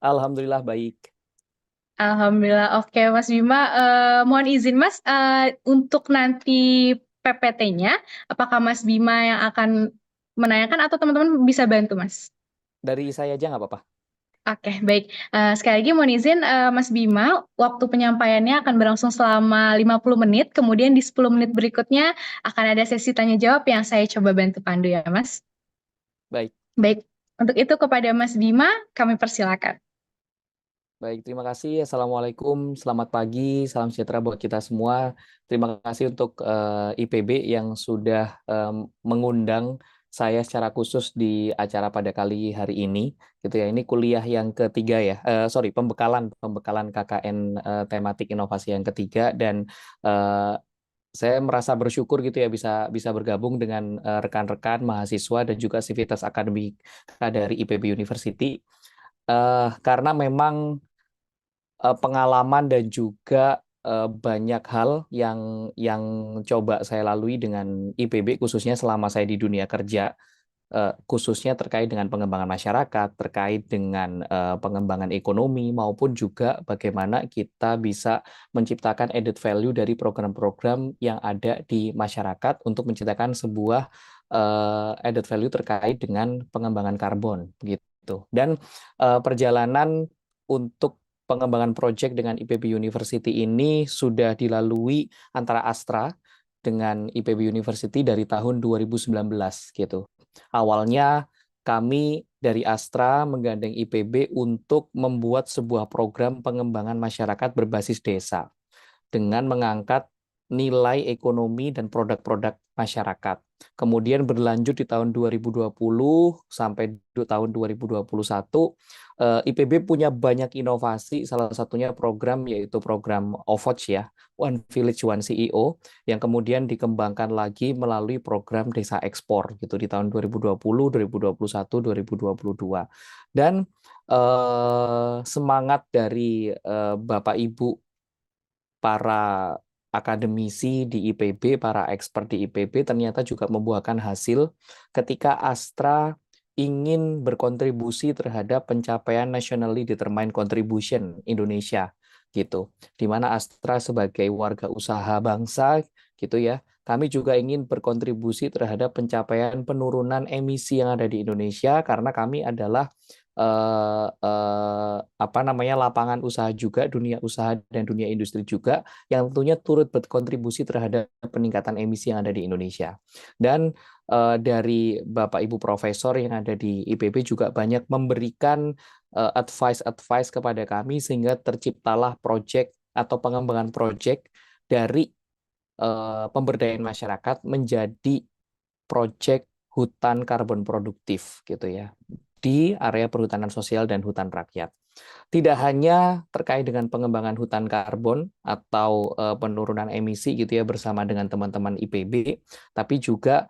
Alhamdulillah baik. Alhamdulillah. Oke, Mas Bima. Mohon izin, Mas, untuk nanti PPT-nya, apakah Mas Bima yang akan menanyakan atau teman-teman bisa bantu, Mas? Dari saya aja nggak apa-apa. Oke, baik. Sekali lagi mohon izin, Mas Bima, waktu penyampaiannya akan berlangsung selama 50 menit, kemudian di 10 menit berikutnya akan ada sesi tanya jawab yang saya coba bantu pandu ya, Mas. Baik, Baik, untuk itu kepada Mas Bima, kami persilakan. baik. Terima kasih. Assalamualaikum. Selamat pagi. Salam sejahtera buat kita semua. Terima kasih untuk IPB yang sudah mengundang saya secara khusus di acara pada kali hari ini. Gitu ya. Ini kuliah yang ketiga ya. Sorry, pembekalan KKN tematik inovasi yang ketiga dan eh, saya merasa bersyukur gitu ya bisa bisa bergabung dengan rekan-rekan mahasiswa dan juga sivitas akademik dari IPB University. Karena memang pengalaman dan juga banyak hal yang coba saya lalui dengan IPB khususnya selama saya di dunia kerja, khususnya terkait dengan pengembangan masyarakat, terkait dengan pengembangan ekonomi maupun juga bagaimana kita bisa menciptakan added value dari program-program yang ada di masyarakat untuk menciptakan sebuah added value terkait dengan pengembangan karbon gitu. Dan perjalanan untuk pengembangan proyek dengan IPB University ini sudah dilalui antara Astra dengan IPB University dari tahun 2019 gitu. Awalnya kami dari Astra menggandeng IPB untuk membuat sebuah program pengembangan masyarakat berbasis desa dengan mengangkat nilai ekonomi dan produk-produk masyarakat. Kemudian berlanjut di tahun 2020 sampai tahun 2021, IPB punya banyak inovasi, salah satunya program yaitu program OVOC ya, One Village One CEO, yang kemudian dikembangkan lagi melalui program Desa Ekspor gitu di tahun 2020, 2021, 2022. Dan semangat dari Bapak Ibu para akademisi di IPB, para expert di IPB ternyata juga membuahkan hasil ketika Astra ingin berkontribusi terhadap pencapaian nationally determined contribution Indonesia gitu. Di mana Astra sebagai warga usaha bangsa gitu ya, kami juga ingin berkontribusi terhadap pencapaian penurunan emisi yang ada di Indonesia karena kami adalah apa namanya lapangan usaha juga, dunia usaha dan dunia industri juga yang tentunya turut berkontribusi terhadap peningkatan emisi yang ada di Indonesia. Dan dari Bapak Ibu Profesor yang ada di IPB juga banyak memberikan advice-advice kepada kami sehingga terciptalah proyek atau pengembangan proyek dari pemberdayaan masyarakat menjadi proyek hutan karbon produktif gitu ya di area perhutanan sosial dan hutan rakyat. Tidak hanya terkait dengan pengembangan hutan karbon atau penurunan emisi gitu ya bersama dengan teman-teman IPB, tapi juga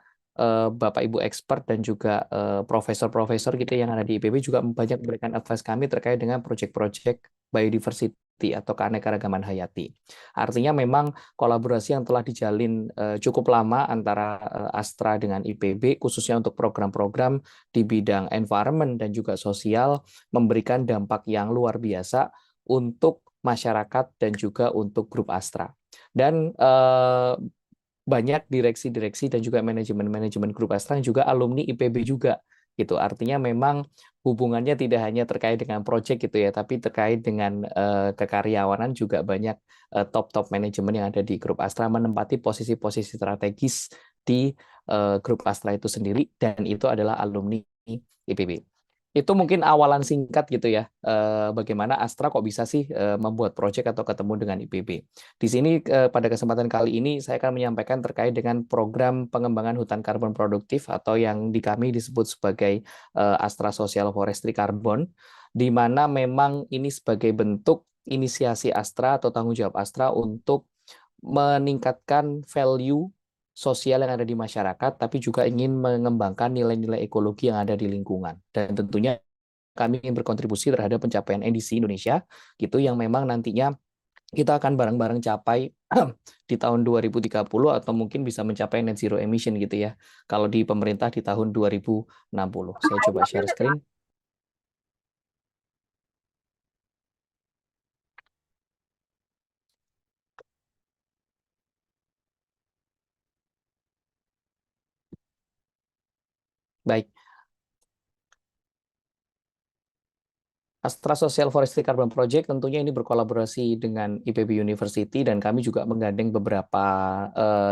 Bapak Ibu expert dan juga profesor-profesor gitu yang ada di IPB juga banyak memberikan advice kami terkait dengan proyek-proyek biodiversity atau keanekaragaman hayati. Artinya memang kolaborasi yang telah dijalin cukup lama antara Astra dengan IPB khususnya untuk program-program di bidang environment dan juga sosial memberikan dampak yang luar biasa untuk masyarakat dan juga untuk grup Astra. Dan banyak direksi-direksi dan juga manajemen-manajemen grup Astra yang juga alumni IPB juga gitu. Artinya memang hubungannya tidak hanya terkait dengan proyek gitu ya, tapi terkait dengan kekaryawanan juga banyak top-top manajemen yang ada di grup Astra menempati posisi-posisi strategis di grup Astra itu sendiri dan itu adalah alumni IPB. Itu mungkin awalan singkat gitu ya, bagaimana Astra kok bisa sih membuat proyek atau ketemu dengan IPB. Di sini pada kesempatan kali ini saya akan menyampaikan terkait dengan program pengembangan hutan karbon produktif atau yang di kami disebut sebagai Astra Social Forestry Carbon, di mana memang ini sebagai bentuk inisiasi Astra atau tanggung jawab Astra untuk meningkatkan value sosial yang ada di masyarakat, tapi juga ingin mengembangkan nilai-nilai ekologi yang ada di lingkungan. Dan tentunya kami ingin berkontribusi terhadap pencapaian NDC Indonesia, gitu yang memang nantinya kita akan bareng-bareng capai di tahun 2030 atau mungkin bisa mencapai net zero emission gitu ya. Kalau di pemerintah di tahun 2060. Saya coba share screen. Baik. Astra Social Forestry Carbon Project tentunya ini berkolaborasi dengan IPB University dan kami juga menggandeng beberapa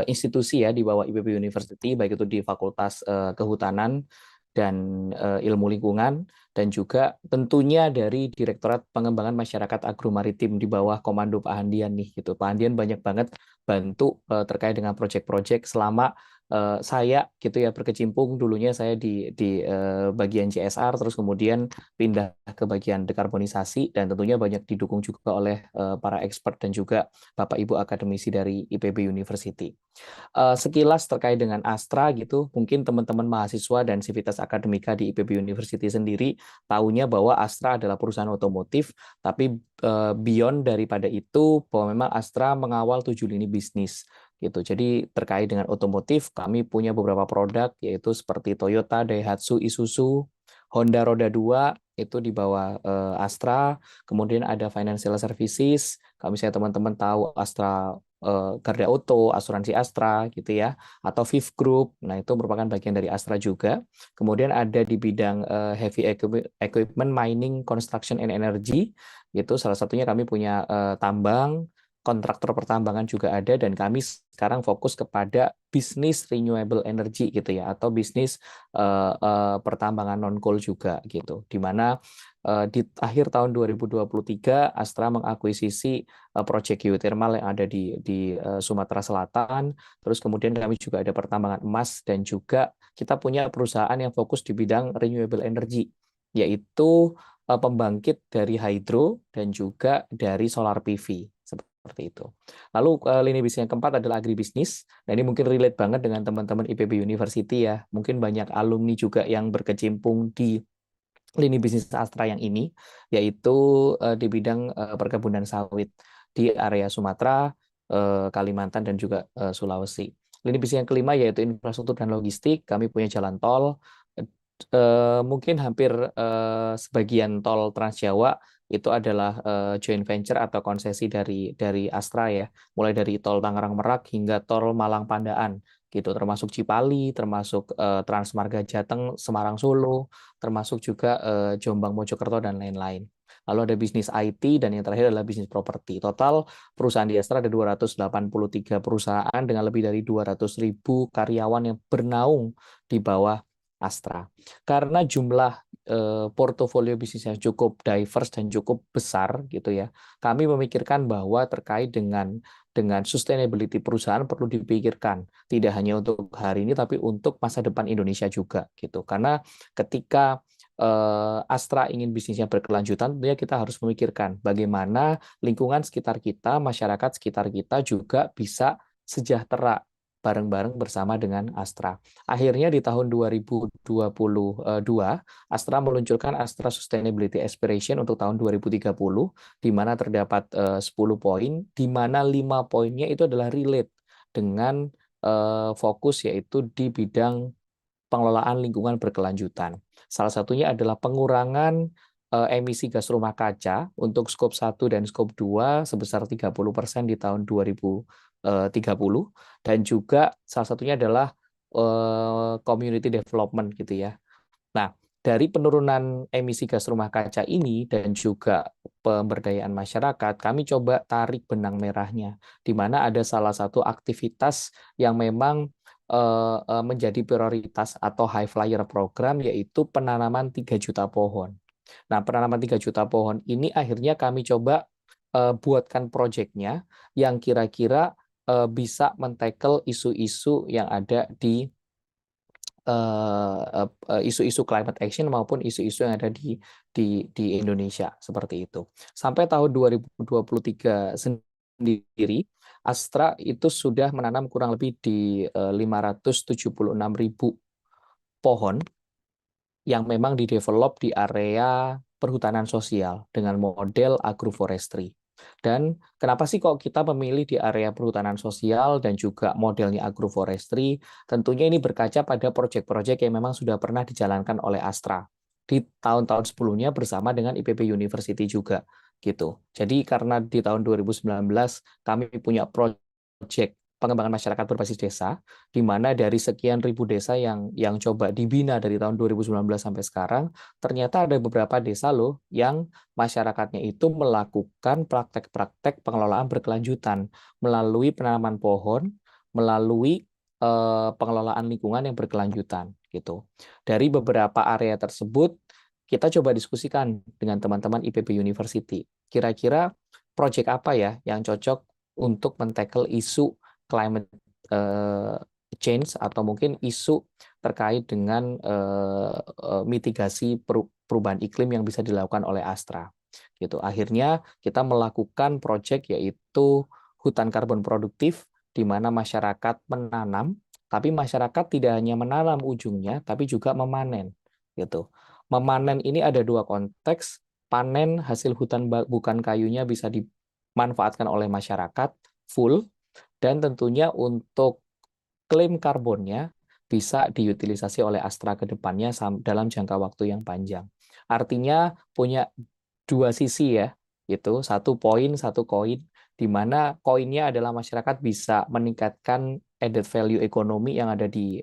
institusi ya di bawah IPB University, baik itu di Fakultas Kehutanan dan Ilmu Lingkungan, dan juga tentunya dari Direktorat Pengembangan Masyarakat Agromaritim di bawah komando Pak Handian nih gitu. Pak Handian banyak banget bantu terkait dengan proyek-proyek selama saya gitu ya berkecimpung. Dulunya saya di bagian CSR, terus kemudian pindah ke bagian dekarbonisasi, dan tentunya banyak didukung juga oleh para expert dan juga Bapak Ibu akademisi dari IPB University. Sekilas terkait dengan Astra gitu, mungkin teman-teman mahasiswa dan sivitas akademika di IPB University sendiri tahunya bahwa Astra adalah perusahaan otomotif, tapi beyond daripada itu bahwa memang Astra mengawal 7 lini bisnis gitu. Jadi terkait dengan otomotif, kami punya beberapa produk yaitu seperti Toyota, Daihatsu, Isuzu, Honda roda 2 itu di bawah Astra. Kemudian ada financial services. Kalau misalnya teman-teman tahu Astra Garda Auto, asuransi Astra gitu ya, atau Viv Group. Nah, itu merupakan bagian dari Astra juga. Kemudian ada di bidang heavy equipment, mining, construction and energy. Itu salah satunya kami punya tambang, kontraktor pertambangan juga ada, dan kami sekarang fokus kepada bisnis renewable energy gitu ya, atau bisnis pertambangan non coal juga gitu, di mana di akhir tahun 2023 Astra mengakuisisi proyek geothermal yang ada di Sumatera Selatan. Terus kemudian kami juga ada pertambangan emas, dan juga kita punya perusahaan yang fokus di bidang renewable energy, yaitu pembangkit dari hydro dan juga dari solar PV seperti itu. Lalu lini bisnis yang keempat adalah agribisnis. Nah, ini mungkin relate banget dengan teman-teman IPB University ya. Mungkin banyak alumni juga yang berkecimpung di lini bisnis Astra yang ini, yaitu di bidang perkebunan sawit di area Sumatera, Kalimantan, dan juga Sulawesi. Lini bisnis yang kelima yaitu infrastruktur dan logistik. Kami punya jalan tol, mungkin hampir sebagian tol Trans Jawa itu adalah joint venture atau konsesi dari Astra ya, mulai dari tol Tangerang Merak hingga tol Malang Pandaan gitu, termasuk Cipali, termasuk Transmarga Jateng Semarang Solo, termasuk juga Jombang Mojokerto dan lain-lain. Lalu ada bisnis IT, dan yang terakhir adalah bisnis properti. Total perusahaan di Astra ada 283 perusahaan dengan lebih dari 200.000 karyawan yang bernaung di bawah Astra. Karena jumlah portofolio bisnis yang cukup diverse dan cukup besar gitu ya, kami memikirkan bahwa terkait dengan sustainability perusahaan perlu dipikirkan tidak hanya untuk hari ini tapi untuk masa depan Indonesia juga gitu. Karena ketika Astra ingin bisnisnya berkelanjutan, tentunya kita harus memikirkan bagaimana lingkungan sekitar kita, masyarakat sekitar kita juga bisa sejahtera bareng-bareng bersama dengan Astra. Akhirnya di tahun 2022, Astra meluncurkan Astra Sustainability Aspiration untuk tahun 2030, di mana terdapat 10 poin, di mana 5 poinnya itu adalah relate dengan fokus yaitu di bidang pengelolaan lingkungan berkelanjutan. Salah satunya adalah pengurangan emisi gas rumah kaca untuk skop 1 dan skop 2 sebesar 30% di tahun 2030, dan juga salah satunya adalah community development gitu ya. Nah, dari penurunan emisi gas rumah kaca ini dan juga pemberdayaan masyarakat, kami coba tarik benang merahnya, di mana ada salah satu aktivitas yang memang menjadi prioritas atau high flyer program, yaitu penanaman 3 juta pohon. Nah, penanaman 3 juta pohon ini akhirnya kami coba buatkan proyeknya yang kira-kira bisa men-tackle isu-isu yang ada di isu-isu climate action maupun isu-isu yang ada di Indonesia seperti itu. Sampai tahun 2023 sendiri, Astra itu sudah menanam kurang lebih di 576.000 pohon yang memang didevelop di area perhutanan sosial dengan model agroforestry. Dan kenapa sih kok kita memilih di area perhutanan sosial dan juga modelnya agroforestry? Tentunya ini berkaca pada proyek-proyek yang memang sudah pernah dijalankan oleh Astra di tahun-tahun sebelumnya bersama dengan IPB University juga gitu. Jadi karena di tahun 2019 kami punya proyek pengembangan masyarakat berbasis desa, di mana dari sekian ribu desa yang coba dibina dari tahun 2019 sampai sekarang, ternyata ada beberapa desa loh yang masyarakatnya itu melakukan praktek-praktek pengelolaan berkelanjutan melalui penanaman pohon, melalui pengelolaan lingkungan yang berkelanjutan gitu. Dari beberapa area tersebut kita coba diskusikan dengan teman-teman IPB University. Kira-kira proyek apa ya yang cocok untuk men-tackle isu climate change atau mungkin isu terkait dengan mitigasi perubahan iklim yang bisa dilakukan oleh Astra. Gitu. Akhirnya kita melakukan proyek yaitu hutan karbon produktif di mana masyarakat menanam, tapi masyarakat tidak hanya menanam ujungnya, tapi juga memanen. Gitu. Memanen ini ada dua konteks. Panen hasil hutan bukan kayunya bisa dimanfaatkan oleh masyarakat full, dan tentunya untuk klaim karbonnya bisa diutilisasi oleh Astra ke depannya dalam jangka waktu yang panjang. Artinya punya dua sisi ya, itu satu poin, satu koin, di mana koinnya adalah masyarakat bisa meningkatkan added value ekonomi yang ada di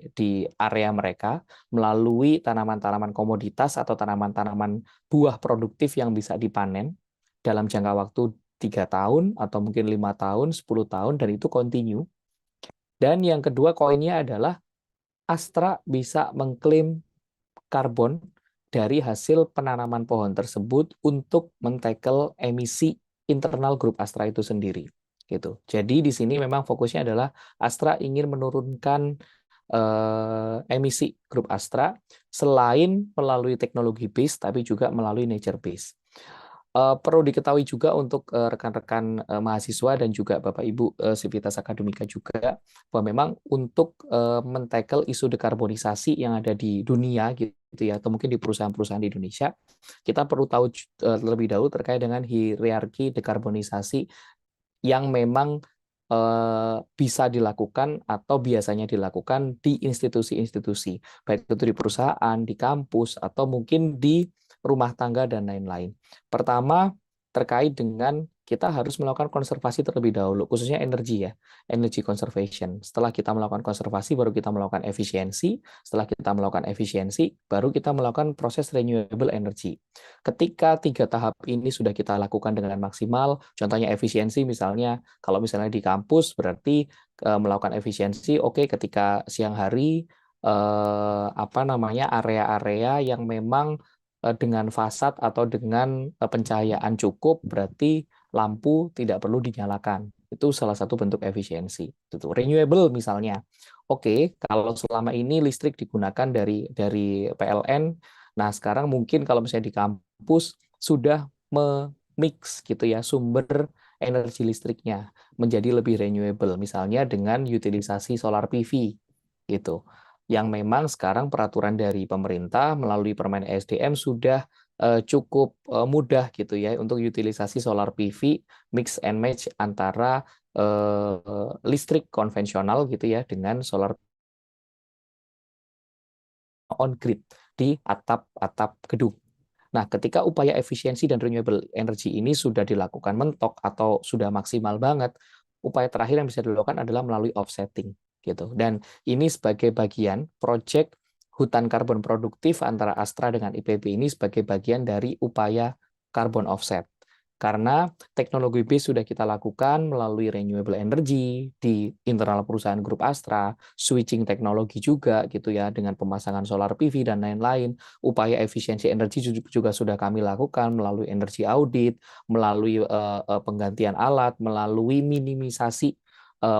area mereka melalui tanaman-tanaman komoditas atau tanaman-tanaman buah produktif yang bisa dipanen dalam jangka waktu 3 tahun atau mungkin 5 tahun, 10 tahun, dan itu continue. Dan yang kedua koinnya adalah Astra bisa mengklaim karbon dari hasil penanaman pohon tersebut untuk men-tackle emisi internal grup Astra itu sendiri. Gitu. Jadi di sini memang fokusnya adalah Astra ingin menurunkan emisi grup Astra selain melalui teknologi base tapi juga melalui nature base. Perlu diketahui juga untuk rekan-rekan mahasiswa dan juga Bapak Ibu Sivitas Akademika juga bahwa memang untuk men-tackle isu dekarbonisasi yang ada di dunia gitu ya, atau mungkin di perusahaan-perusahaan di Indonesia, kita perlu tahu terlebih dahulu terkait dengan hierarki dekarbonisasi yang memang bisa dilakukan atau biasanya dilakukan di institusi-institusi, baik itu di perusahaan, di kampus, atau mungkin di rumah tangga, dan lain-lain. Pertama, terkait dengan kita harus melakukan konservasi terlebih dahulu, khususnya energi ya, energy conservation. Setelah kita melakukan konservasi, baru kita melakukan efisiensi. Setelah kita melakukan efisiensi, baru kita melakukan proses renewable energy. Ketika 3 tahap ini sudah kita lakukan dengan maksimal, contohnya efisiensi misalnya, kalau misalnya di kampus berarti melakukan efisiensi, oke, ketika siang hari area-area yang memang dengan fasad atau dengan pencahayaan cukup, berarti lampu tidak perlu dinyalakan. Itu salah satu bentuk efisiensi. Itu renewable misalnya. Oke, kalau selama ini listrik digunakan dari PLN, nah sekarang mungkin kalau misalnya di kampus sudah memix gitu ya sumber energi listriknya menjadi lebih renewable, misalnya dengan utilisasi solar PV gitu, yang memang sekarang peraturan dari pemerintah melalui Permen ESDM sudah cukup mudah gitu ya untuk utilisasi solar PV mix and match antara listrik konvensional gitu ya dengan solar on grid di atap-atap gedung. Nah, ketika upaya efisiensi dan renewable energy ini sudah dilakukan mentok atau sudah maksimal banget, upaya terakhir yang bisa dilakukan adalah melalui offsetting gitu. Dan ini sebagai bagian proyek hutan karbon produktif antara Astra dengan IPB ini sebagai bagian dari upaya carbon offset. Karena teknologi base sudah kita lakukan melalui renewable energy di internal perusahaan grup Astra, switching teknologi juga gitu ya dengan pemasangan solar PV dan lain-lain. Upaya efisiensi energi juga sudah kami lakukan melalui energi audit, melalui penggantian alat, melalui minimisasi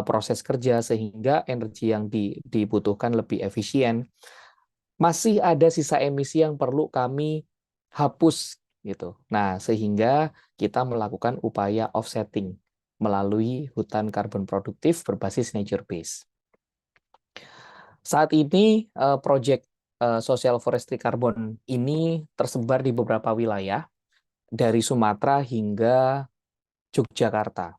proses kerja sehingga energi yang dibutuhkan lebih efisien. Masih ada sisa emisi yang perlu kami hapus gitu. Nah, sehingga kita melakukan upaya offsetting melalui hutan karbon produktif berbasis nature base. Saat ini proyek social forestry carbon ini tersebar di beberapa wilayah dari Sumatera hingga Yogyakarta.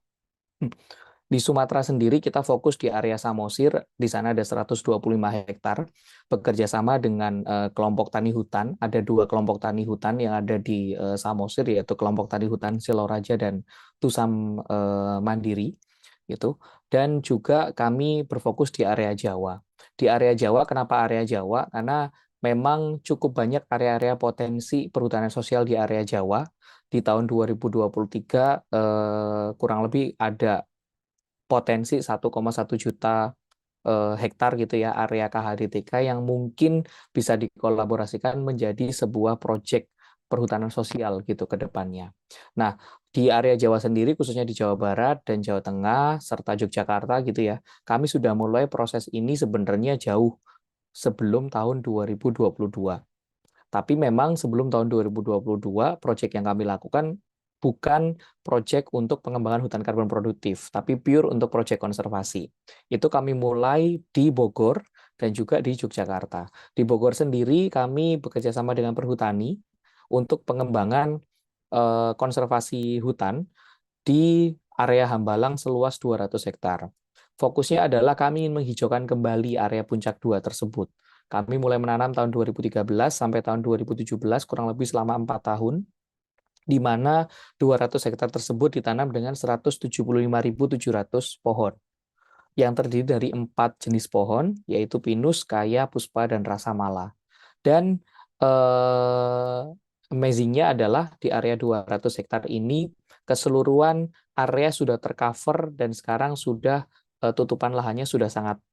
Di Sumatera sendiri kita fokus di area Samosir, di sana ada 125 hektar, bekerja sama dengan kelompok tani hutan. Ada 2 kelompok tani hutan yang ada di Samosir, yaitu kelompok tani hutan Siloraja dan Tusam Mandiri. Gitu. dan juga kami berfokus di area Jawa. Di area Jawa, kenapa area Jawa? Karena memang cukup banyak area-area potensi perhutanan sosial di area Jawa. Di tahun 2023 kurang lebih ada potensi 1,1 juta hektar gitu ya area KHDTK yang mungkin bisa dikolaborasikan menjadi sebuah proyek perhutanan sosial gitu ke depannya. Nah, di area Jawa sendiri khususnya di Jawa Barat dan Jawa Tengah serta Yogyakarta gitu ya, kami sudah mulai proses ini sebenarnya jauh sebelum tahun 2022. Tapi memang sebelum tahun 2022, proyek yang kami lakukan bukan proyek untuk pengembangan hutan karbon produktif, tapi pure untuk proyek konservasi. Itu kami mulai di Bogor dan juga di Yogyakarta. Di Bogor sendiri kami bekerja sama dengan perhutani untuk pengembangan konservasi hutan di area Hambalang seluas 200 hektar. Fokusnya adalah kami ingin menghijaukan kembali area Puncak 2 tersebut. Kami mulai menanam tahun 2013 sampai tahun 2017, kurang lebih selama 4 tahun, di mana 200 hektar tersebut ditanam dengan 175.700 pohon, yang terdiri dari 4 jenis pohon, yaitu pinus, kaya, puspa, dan rasa mala. Dan amazing-nya adalah di area 200 hektar ini, keseluruhan area sudah tercover dan sekarang sudah tutupan lahannya sudah sangat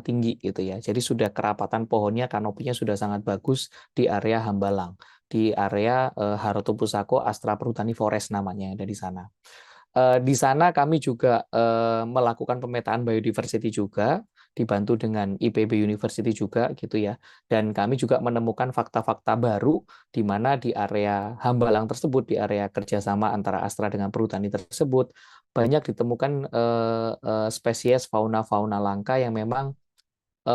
tinggi gitu ya. Jadi sudah kerapatan pohonnya, kanopinya sudah sangat bagus di area Hambalang, di area Haroto Pusako Astra Perhutani Forest namanya ada di sana. Di sana kami juga melakukan pemetaan biodiversity juga, dibantu dengan IPB University juga gitu ya. Dan kami juga menemukan fakta-fakta baru di mana di area Hambalang tersebut, di area kerjasama antara Astra dengan perhutani tersebut, banyak ditemukan spesies fauna-fauna langka yang memang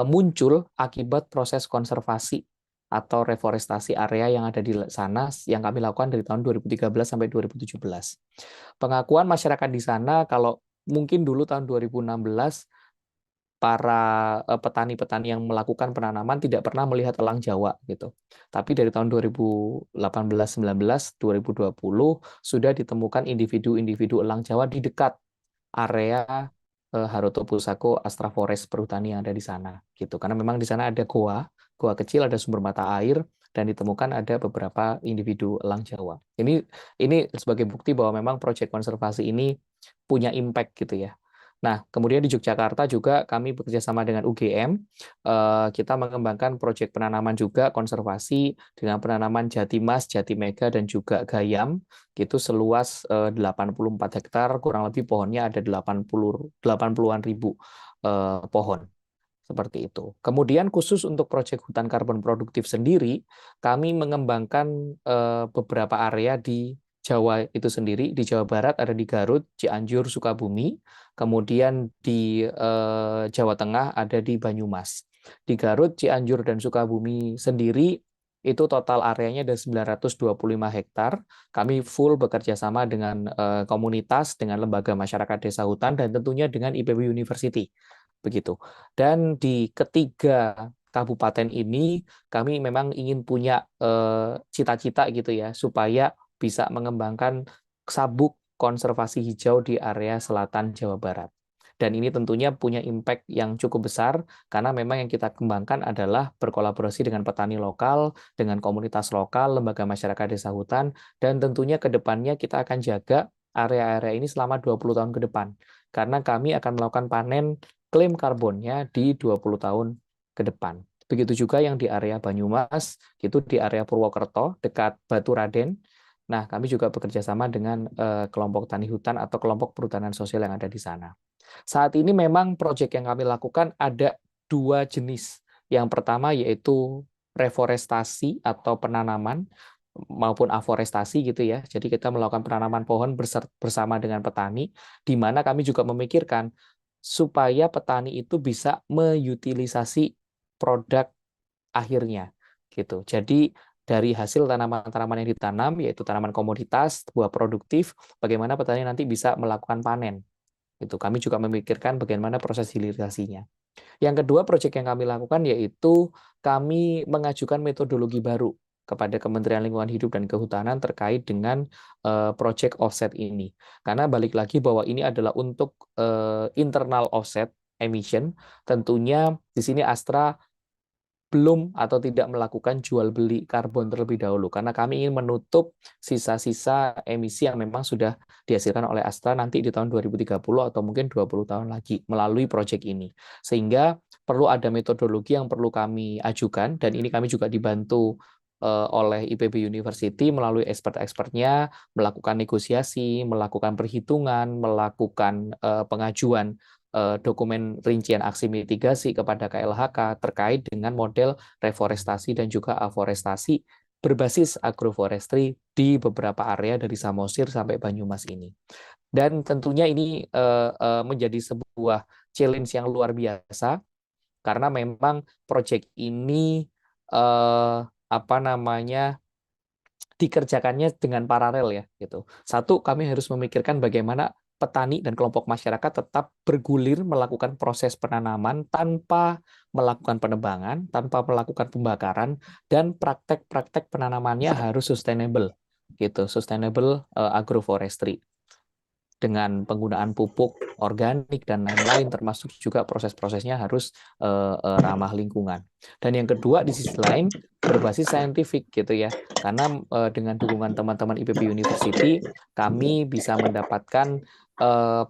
muncul akibat proses konservasi atau reforestasi area yang ada di sana yang kami lakukan dari tahun 2013 sampai 2017. Pengakuan masyarakat di sana, kalau mungkin dulu tahun 2016 para petani-petani yang melakukan penanaman tidak pernah melihat elang Jawa gitu. Tapi dari tahun 2018, 19, 2020 sudah ditemukan individu-individu elang Jawa di dekat area Haroto Pusako Astra Forest Perhutani yang ada di sana gitu. Karena memang di sana ada goa kecil, ada sumber mata air, dan ditemukan ada beberapa individu elang Jawa. Ini sebagai bukti bahwa memang proyek konservasi ini punya impact gitu ya. Nah, kemudian di Yogyakarta juga kami bekerja sama dengan UGM. Kita mengembangkan proyek penanaman juga konservasi dengan penanaman jati mas, jati mega, dan juga gayam gitu seluas 84 hektar, kurang lebih pohonnya ada 80-an ribu pohon. Seperti itu. Kemudian khusus untuk proyek hutan karbon produktif sendiri, kami mengembangkan beberapa area di Jawa itu sendiri. Di Jawa Barat ada di Garut, Cianjur, Sukabumi. Kemudian di Jawa Tengah ada di Banyumas. Di Garut, Cianjur, dan Sukabumi sendiri itu total areanya ada 925 hektar. Kami full bekerja sama dengan komunitas, dengan lembaga masyarakat desa hutan, dan tentunya dengan IPB University. Begitu. Dan di ketiga kabupaten ini kami memang ingin punya cita-cita gitu ya, supaya bisa mengembangkan sabuk konservasi hijau di area selatan Jawa Barat. Dan ini tentunya punya impact yang cukup besar karena memang yang kita kembangkan adalah berkolaborasi dengan petani lokal, dengan komunitas lokal, lembaga masyarakat desa hutan, dan tentunya ke depannya kita akan jaga area-area ini selama 20 tahun ke depan. Karena kami akan melakukan panen klaim karbonnya di 20 tahun ke depan. Begitu juga yang di area Banyumas, itu di area Purwokerto, dekat Batu Raden. Nah, kami juga bekerja sama dengan kelompok tani hutan atau kelompok perhutanan sosial yang ada di sana. Saat ini memang proyek yang kami lakukan ada 2 jenis. Yang pertama yaitu reforestasi atau penanaman maupun aforestasi gitu ya. Jadi kita melakukan penanaman pohon bersama dengan petani, di mana kami juga memikirkan supaya petani itu bisa mengutilisasi produk akhirnya gitu. Jadi dari hasil tanaman-tanaman yang ditanam, yaitu tanaman komoditas, buah produktif, bagaimana petani nanti bisa melakukan panen. Itu kami juga memikirkan bagaimana proses hilirisasinya. Yang kedua, proyek yang kami lakukan yaitu kami mengajukan metodologi baru. kepada Kementerian Lingkungan Hidup dan Kehutanan terkait dengan project offset ini. Karena balik lagi bahwa ini adalah untuk internal offset emission, tentunya di sini Astra belum atau tidak melakukan jual beli karbon terlebih dahulu karena kami ingin menutup sisa-sisa emisi yang memang sudah dihasilkan oleh Astra nanti di tahun 2030 atau mungkin 20 tahun lagi melalui proyek ini. Sehingga perlu ada metodologi yang perlu kami ajukan dan ini kami juga dibantu oleh IPB University melalui expert-expertnya melakukan negosiasi, melakukan perhitungan, melakukan pengajuan dokumen rincian aksi mitigasi kepada KLHK terkait dengan model reforestasi dan juga aforestasi berbasis agroforestry di beberapa area dari Samosir sampai Banyumas ini. Dan tentunya ini menjadi sebuah challenge yang luar biasa karena memang proyek ini apa namanya dikerjakannya dengan paralel ya gitu. Satu, kami harus memikirkan bagaimana petani dan kelompok masyarakat tetap bergulir melakukan proses penanaman tanpa melakukan penebangan, tanpa melakukan pembakaran, dan praktek-praktek penanamannya harus sustainable gitu, sustainable agroforestry dengan penggunaan pupuk organik dan lain-lain, termasuk juga proses-prosesnya harus ramah lingkungan. Dan yang kedua di sisi lain berbasis saintifik gitu ya, karena dengan dukungan teman-teman IPB University kami bisa mendapatkan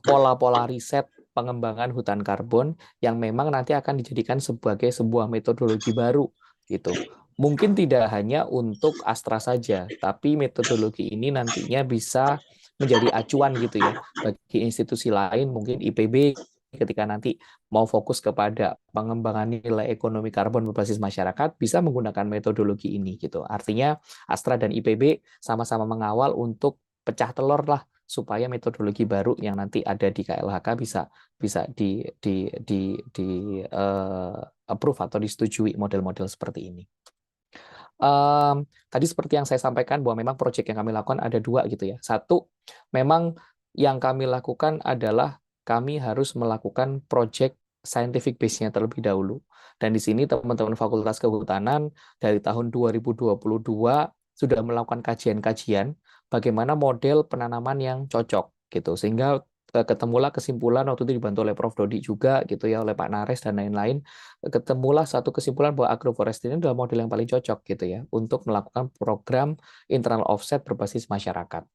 pola-pola riset pengembangan hutan karbon yang memang nanti akan dijadikan sebagai sebuah metodologi baru gitu. Mungkin tidak hanya untuk Astra saja, tapi metodologi ini nantinya bisa menjadi acuan gitu ya bagi institusi lain, mungkin IPB ketika nanti mau fokus kepada pengembangan nilai ekonomi karbon berbasis masyarakat bisa menggunakan metodologi ini gitu. Artinya Astra dan IPB sama-sama mengawal untuk pecah telur lah supaya metodologi baru yang nanti ada di KLHK bisa di approve atau disetujui model-model seperti ini. Tadi seperti yang saya sampaikan bahwa memang proyek yang kami lakukan ada dua gitu ya. Satu, memang yang kami lakukan adalah kami harus melakukan proyek scientific base-nya terlebih dahulu. Dan di sini teman-teman Fakultas Kehutanan dari tahun 2022 sudah melakukan kajian-kajian bagaimana model penanaman yang cocok gitu. Sehingga ketemulah kesimpulan waktu itu dibantu oleh Prof. Dodi juga gitu ya, oleh Pak Nares dan lain-lain, ketemulah satu kesimpulan bahwa agroforestry ini adalah model yang paling cocok gitu ya untuk melakukan program internal offset berbasis masyarakat.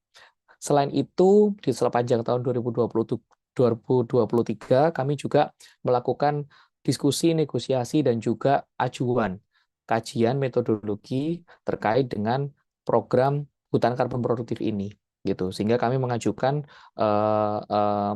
Selain itu, di sepanjang tahun 2023 kami juga melakukan diskusi, negosiasi dan juga ajuan kajian metodologi terkait dengan program hutan karbon produktif ini gitu, sehingga kami mengajukan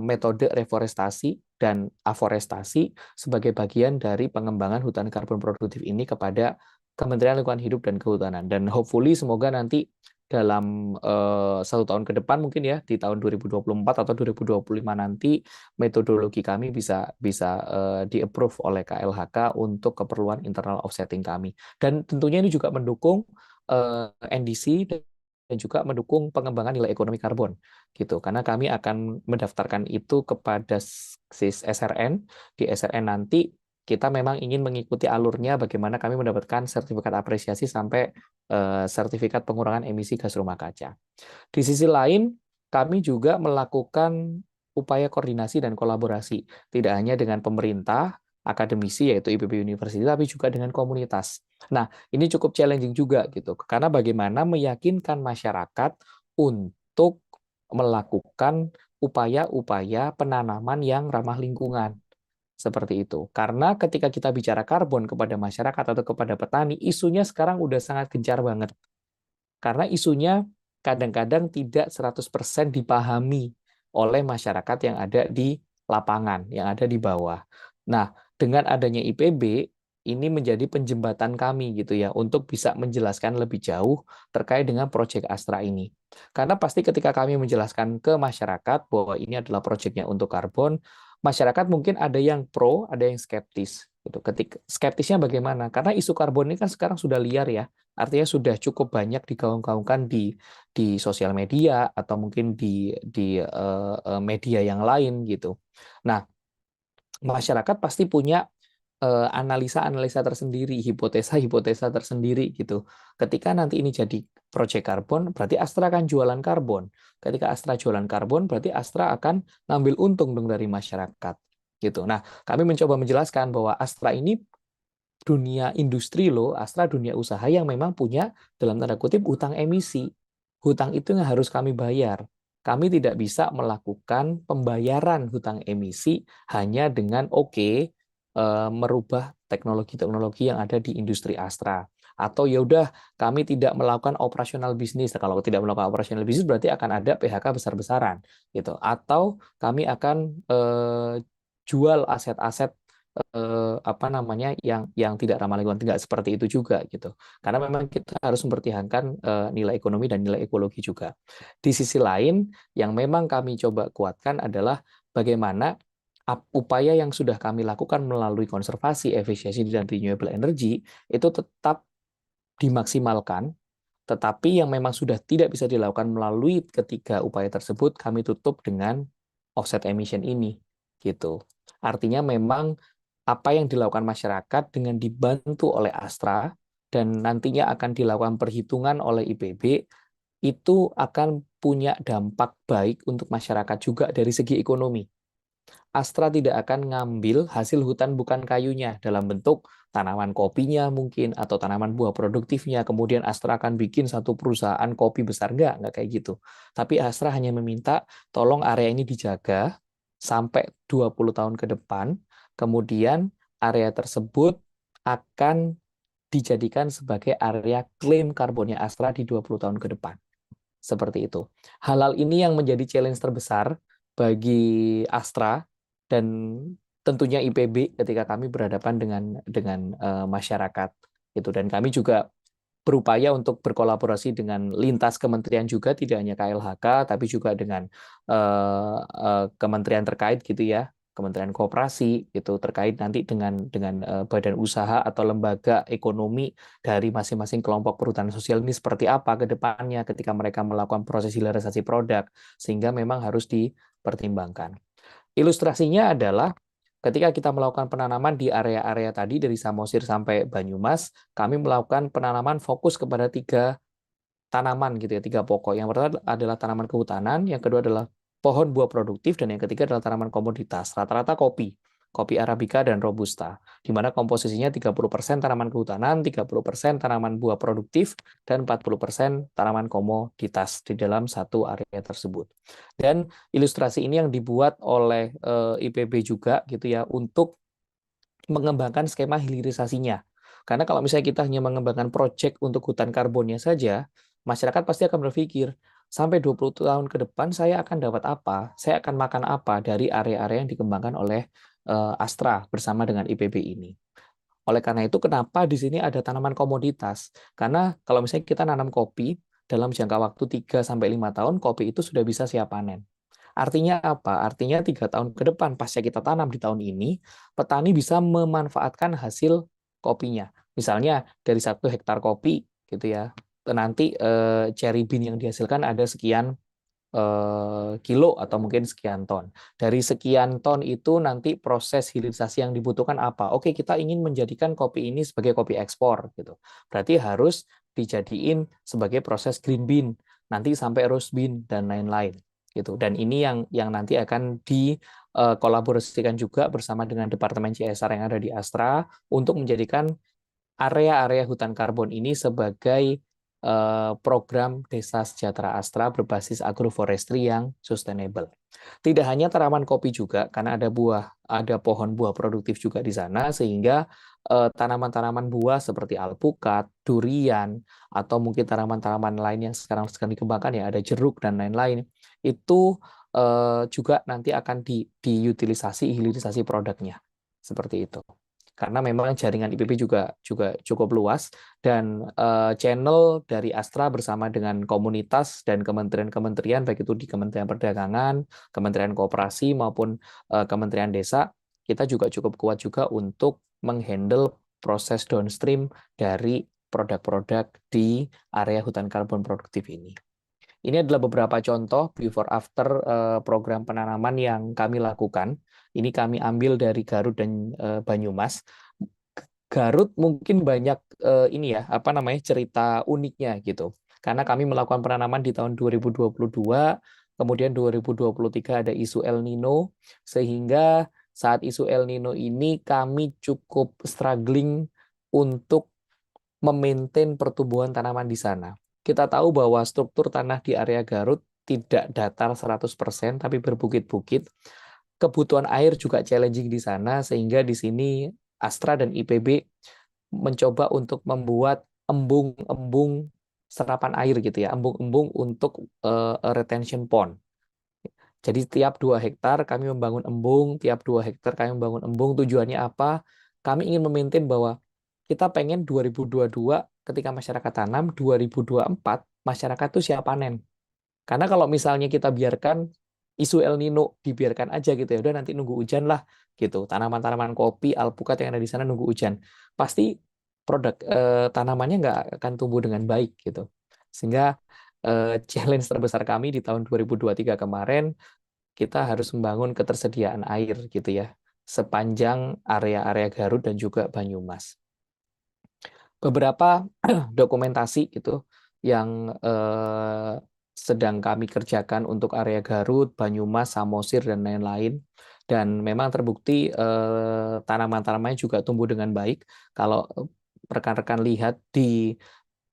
metode reforestasi dan aforestasi sebagai bagian dari pengembangan hutan karbon produktif ini kepada Kementerian Lingkungan Hidup dan Kehutanan. Dan hopefully semoga nanti dalam 1 tahun ke depan mungkin ya di tahun 2024 atau 2025 nanti metodologi kami bisa di-approve oleh KLHK untuk keperluan internal offsetting kami. Dan tentunya ini juga mendukung NDC dan juga mendukung pengembangan nilai ekonomi karbon gitu karena kami akan mendaftarkan itu kepada SRN. Di SRN nanti kita memang ingin mengikuti alurnya bagaimana kami mendapatkan sertifikat apresiasi sampai sertifikat pengurangan emisi gas rumah kaca. Di sisi lain kami juga melakukan upaya koordinasi dan kolaborasi tidak hanya dengan pemerintah, akademisi yaitu IPB University tapi juga dengan komunitas. Nah, ini cukup challenging juga gitu, karena bagaimana meyakinkan masyarakat untuk melakukan upaya-upaya penanaman yang ramah lingkungan. Seperti itu. Karena ketika kita bicara karbon kepada masyarakat atau kepada petani, isunya sekarang udah sangat gencar banget. Karena isunya kadang-kadang tidak 100% dipahami oleh masyarakat yang ada di lapangan, yang ada di bawah. Nah, dengan adanya IPB, ini menjadi penjembatan kami gitu ya untuk bisa menjelaskan lebih jauh terkait dengan proyek Astra ini. Karena pasti ketika kami menjelaskan ke masyarakat bahwa ini adalah proyeknya untuk karbon, masyarakat mungkin ada yang pro, ada yang skeptis. Gitu. Skeptisnya bagaimana? Karena isu karbon ini kan sekarang sudah liar ya, artinya sudah cukup banyak digaung-gaungkan di sosial media atau mungkin di media yang lain gitu. Nah, masyarakat pasti punya analisa-analisa tersendiri, hipotesa-hipotesa tersendiri gitu. Ketika nanti ini jadi project karbon, berarti Astra akan jualan karbon. Ketika Astra jualan karbon, berarti Astra akan ngambil untung dong dari masyarakat. Gitu. Nah, kami mencoba menjelaskan bahwa Astra ini dunia industri loh, Astra dunia usaha yang memang punya dalam tanda kutip hutang emisi. Hutang itu yang harus kami bayar. Kami tidak bisa melakukan pembayaran hutang emisi hanya dengan merubah teknologi-teknologi yang ada di industri Astra. Atau ya udah kami tidak melakukan operasional bisnis. Nah, kalau tidak melakukan operasional bisnis berarti akan ada PHK besar-besaran gitu. Atau kami akan jual aset-aset yang tidak ramah lingkungan, tidak seperti itu juga gitu. Karena memang kita harus mempertahankan nilai ekonomi dan nilai ekologi juga. Di sisi lain yang memang kami coba kuatkan adalah bagaimana upaya yang sudah kami lakukan melalui konservasi, efisiensi dan renewable energy itu tetap dimaksimalkan, tetapi yang memang sudah tidak bisa dilakukan melalui ketiga upaya tersebut kami tutup dengan offset emission ini gitu. Artinya memang apa yang dilakukan masyarakat dengan dibantu oleh Astra dan nantinya akan dilakukan perhitungan oleh IPB itu akan punya dampak baik untuk masyarakat juga dari segi ekonomi. Astra tidak akan ngambil hasil hutan bukan kayunya dalam bentuk tanaman kopinya mungkin atau tanaman buah produktifnya. Kemudian Astra akan bikin satu perusahaan kopi besar, nggak kayak gitu. Tapi Astra hanya meminta tolong area ini dijaga sampai 20 tahun ke depan. Kemudian area tersebut akan dijadikan sebagai area klaim karbonnya Astra di 20 tahun ke depan. Seperti itu. Hal-hal ini yang menjadi challenge terbesar bagi Astra dan tentunya IPB ketika kami berhadapan dengan masyarakat itu. Dan kami juga berupaya untuk berkolaborasi dengan lintas kementerian juga, tidak hanya KLHK tapi juga dengan kementerian terkait gitu ya, Kementerian Koperasi itu terkait nanti dengan badan usaha atau lembaga ekonomi dari masing-masing kelompok perhutanan sosial ini seperti apa ke depannya ketika mereka melakukan proses hilirisasi produk, sehingga memang harus dipertimbangkan. Ilustrasinya adalah ketika kita melakukan penanaman di area-area tadi dari Samosir sampai Banyumas, kami melakukan penanaman fokus kepada 3 tanaman gitu ya, 3 pokok. Yang pertama adalah tanaman kehutanan, yang kedua adalah pohon buah produktif, dan yang ketiga adalah tanaman komoditas. Rata-rata kopi Arabica dan Robusta, di mana komposisinya 30% tanaman kehutanan, 30% tanaman buah produktif, dan 40% tanaman komoditas di dalam satu area tersebut. Dan ilustrasi ini yang dibuat oleh IPB juga gitu ya, untuk mengembangkan skema hilirisasinya. Karena kalau misalnya kita hanya mengembangkan proyek untuk hutan karbonnya saja, masyarakat pasti akan berpikir, sampai 20 tahun ke depan saya akan dapat apa? Saya akan makan apa dari area-area yang dikembangkan oleh Astra bersama dengan IPB ini. Oleh karena itu, kenapa di sini ada tanaman komoditas? Karena kalau misalnya kita nanam kopi, dalam jangka waktu 3-5 tahun, kopi itu sudah bisa siap panen. Artinya apa? Artinya 3 tahun ke depan, pasca kita tanam di tahun ini, petani bisa memanfaatkan hasil kopinya. Misalnya dari 1 hektar kopi, gitu ya, nanti cherry bean yang dihasilkan ada sekian kilo atau mungkin sekian ton. Dari sekian ton itu nanti proses hilirisasi yang dibutuhkan apa? Oke, kita ingin menjadikan kopi ini sebagai kopi ekspor gitu. Berarti harus dijadiin sebagai proses green bean, nanti sampai roast bean dan lain-lain gitu. Dan ini yang nanti akan dikolaborasikan juga bersama dengan Departemen CSR yang ada di Astra untuk menjadikan area-area hutan karbon ini sebagai program Desa Sejahtera Astra berbasis agroforestry yang sustainable. Tidak hanya tanaman kopi juga, karena ada pohon buah produktif juga di sana, sehingga tanaman-tanaman buah seperti alpukat, durian, atau mungkin tanaman-tanaman lain yang sekarang sedang dikembangkan ya, ada jeruk dan lain-lain, itu juga nanti akan diutilisasi hilirisasi produknya. Seperti itu. Karena memang jaringan IPB juga cukup luas, dan channel dari Astra bersama dengan komunitas dan kementerian-kementerian, baik itu di Kementerian Perdagangan, Kementerian Koperasi maupun Kementerian Desa, kita juga cukup kuat juga untuk menghandle proses downstream dari produk-produk di area hutan karbon produktif ini. Ini adalah beberapa contoh before after program penanaman yang kami lakukan. Ini kami ambil dari Garut dan Banyumas. Garut mungkin banyak ini ya, apa namanya, cerita uniknya gitu. Karena kami melakukan penanaman di tahun 2022, kemudian 2023 ada isu El Nino, sehingga saat isu El Nino ini kami cukup struggling untuk memaintain pertumbuhan tanaman di sana. Kita tahu bahwa struktur tanah di area Garut tidak datar 100%, tapi berbukit-bukit. Kebutuhan air juga challenging di sana, sehingga di sini Astra dan IPB mencoba untuk membuat embung-embung serapan air gitu ya, embung-embung untuk retention pond. Jadi tiap 2 hektar kami membangun embung, tiap 2 hektar kami membangun embung. Tujuannya apa? Kami ingin memaintain bahwa kita pengen 2022 ketika masyarakat tanam, 2024 masyarakat itu siap panen. Karena kalau misalnya kita biarkan isu El Nino dibiarkan aja gitu ya, udah nanti nunggu hujan lah gitu. Tanaman-tanaman kopi, alpukat yang ada di sana nunggu hujan. Pasti produk tanamannya nggak akan tumbuh dengan baik gitu. Sehingga challenge terbesar kami di tahun 2023 kemarin, kita harus membangun ketersediaan air gitu ya, sepanjang area-area Garut dan juga Banyumas. Beberapa dokumentasi itu yang sedang kami kerjakan untuk area Garut, Banyumas, Samosir, dan lain-lain. Dan memang terbukti tanaman-tanamannya juga tumbuh dengan baik. Kalau rekan-rekan lihat di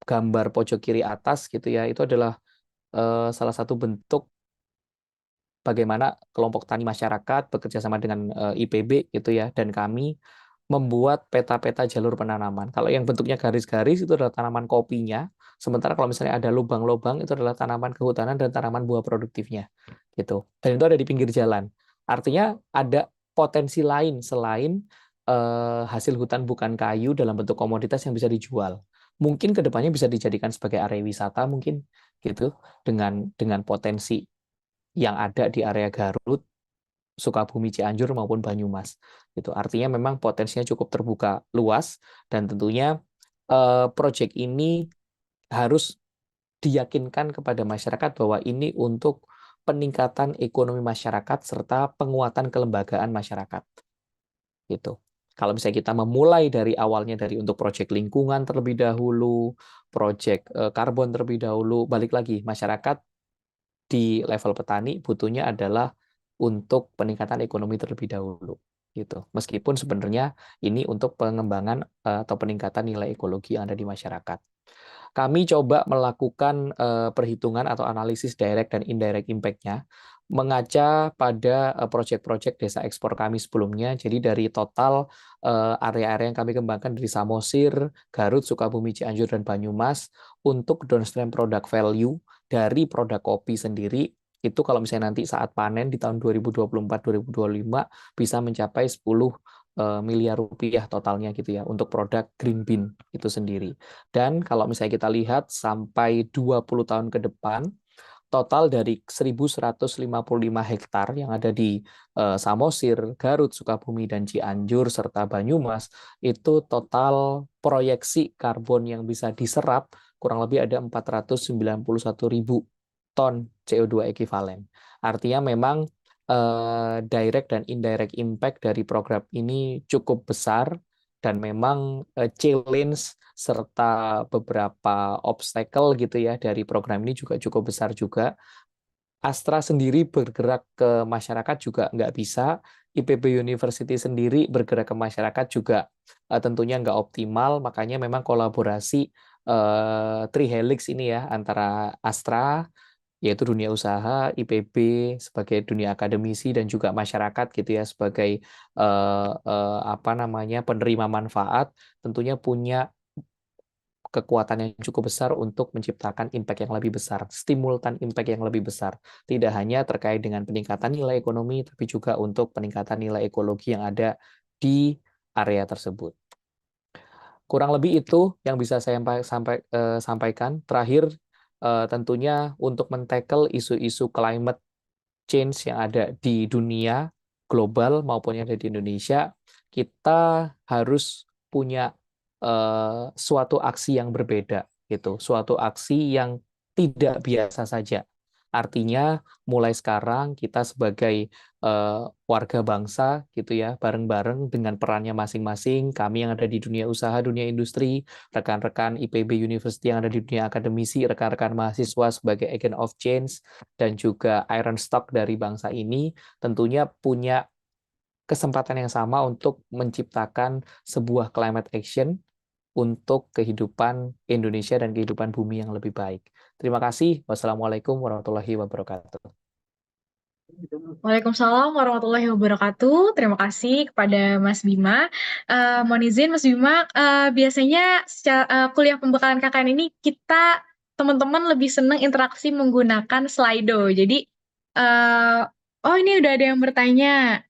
gambar pojok kiri atas gitu ya, itu adalah salah satu bentuk bagaimana kelompok tani masyarakat bekerja sama dengan IPB gitu ya, dan kami membuat peta-peta jalur penanaman. Kalau yang bentuknya garis-garis itu adalah tanaman kopinya, sementara kalau misalnya ada lubang-lubang itu adalah tanaman kehutanan dan tanaman buah produktifnya gitu. Dan itu ada di pinggir jalan. Artinya ada potensi lain selain hasil hutan bukan kayu dalam bentuk komoditas yang bisa dijual. Mungkin kedepannya bisa dijadikan sebagai area wisata mungkin gitu, dengan potensi yang ada di area Garut, Sukabumi, Cianjur maupun Banyumas. Itu artinya memang potensinya cukup terbuka luas, dan tentunya proyek ini harus diyakinkan kepada masyarakat bahwa ini untuk peningkatan ekonomi masyarakat serta penguatan kelembagaan masyarakat. Gitu. Kalau misalnya kita memulai dari awalnya dari untuk proyek lingkungan terlebih dahulu, proyek karbon terlebih dahulu, balik lagi masyarakat di level petani butuhnya adalah untuk peningkatan ekonomi terlebih dahulu gitu. Meskipun sebenarnya ini untuk pengembangan atau peningkatan nilai ekologi yang ada di masyarakat. Kami coba melakukan perhitungan atau analisis direct dan indirect impact-nya, mengaca pada proyek-proyek desa ekspor kami sebelumnya. Jadi dari total area-area yang kami kembangkan dari Samosir, Garut, Sukabumi, Cianjur, dan Banyumas, untuk downstream product value dari produk kopi sendiri, itu kalau misalnya nanti saat panen di tahun 2024-2025 bisa mencapai 10 miliar rupiah totalnya gitu ya untuk produk green bean itu sendiri. Dan kalau misalnya kita lihat sampai 20 tahun ke depan, total dari 1.155 hektar yang ada di Samosir, Garut, Sukabumi, dan Cianjur, serta Banyumas, itu total proyeksi karbon yang bisa diserap kurang lebih ada 491.000 ton CO2 ekivalen. Artinya memang direct dan indirect impact dari program ini cukup besar, dan memang challenge serta beberapa obstacle gitu ya dari program ini juga cukup besar juga. Astra sendiri bergerak ke masyarakat juga nggak bisa, IPB University sendiri bergerak ke masyarakat juga tentunya nggak optimal, makanya memang kolaborasi trihelix ini ya antara Astra, yaitu dunia usaha, IPB sebagai dunia akademisi, dan juga masyarakat gitu ya sebagai apa namanya, penerima manfaat, tentunya punya kekuatan yang cukup besar untuk menciptakan impact yang lebih besar, stimultan impact yang lebih besar. Tidak hanya terkait dengan peningkatan nilai ekonomi, tapi juga untuk peningkatan nilai ekologi yang ada di area tersebut. Kurang lebih itu yang bisa saya sampaikan. Terakhir, tentunya untuk men-tackle isu-isu climate change yang ada di dunia global maupun yang ada di Indonesia, kita harus punya suatu aksi yang berbeda gitu, suatu aksi yang tidak biasa saja. Artinya mulai sekarang kita sebagai warga bangsa gitu ya, bareng-bareng dengan perannya masing-masing, kami yang ada di dunia usaha, dunia industri, rekan-rekan IPB University yang ada di dunia akademisi, rekan-rekan mahasiswa sebagai agent of change, dan juga iron stock dari bangsa ini, tentunya punya kesempatan yang sama untuk menciptakan sebuah climate action untuk kehidupan Indonesia dan kehidupan bumi yang lebih baik. Terima kasih. Wassalamualaikum warahmatullahi wabarakatuh. Waalaikumsalam warahmatullahi wabarakatuh. Terima kasih kepada Mas Bima. Mohon izin Mas Bima, biasanya kuliah pembekalan KKN ini kita teman-teman lebih senang interaksi menggunakan Slido. Jadi, oh ini udah ada yang bertanya.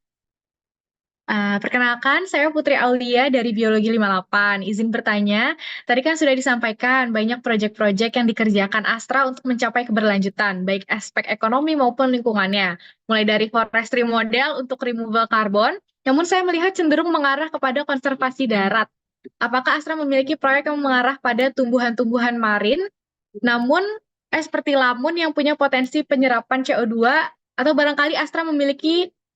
Perkenalkan, saya Putri Aulia dari Biologi 58. Izin bertanya, tadi kan sudah disampaikan banyak proyek-proyek yang dikerjakan Astra untuk mencapai keberlanjutan, baik aspek ekonomi maupun lingkungannya. Mulai dari forestry model untuk removal karbon, namun saya melihat cenderung mengarah kepada konservasi darat. Apakah Astra memiliki proyek yang mengarah pada tumbuhan-tumbuhan marin, namun seperti lamun yang punya potensi penyerapan CO2, atau barangkali Astra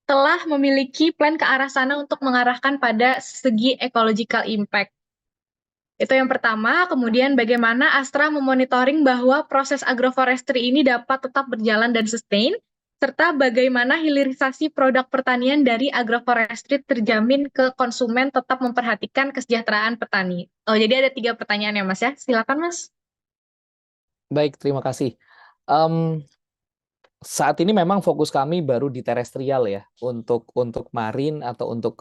telah memiliki plan ke arah sana untuk mengarahkan pada segi ecological impact. Itu yang pertama. Kemudian bagaimana Astra memonitoring bahwa proses agroforestry ini dapat tetap berjalan dan sustain, serta bagaimana hilirisasi produk pertanian dari agroforestry terjamin ke konsumen tetap memperhatikan kesejahteraan petani. Oh, jadi ada 3 pertanyaan ya Mas ya. Silakan Mas. Baik, terima kasih. Saat ini memang fokus kami baru di terestrial ya, untuk marin atau untuk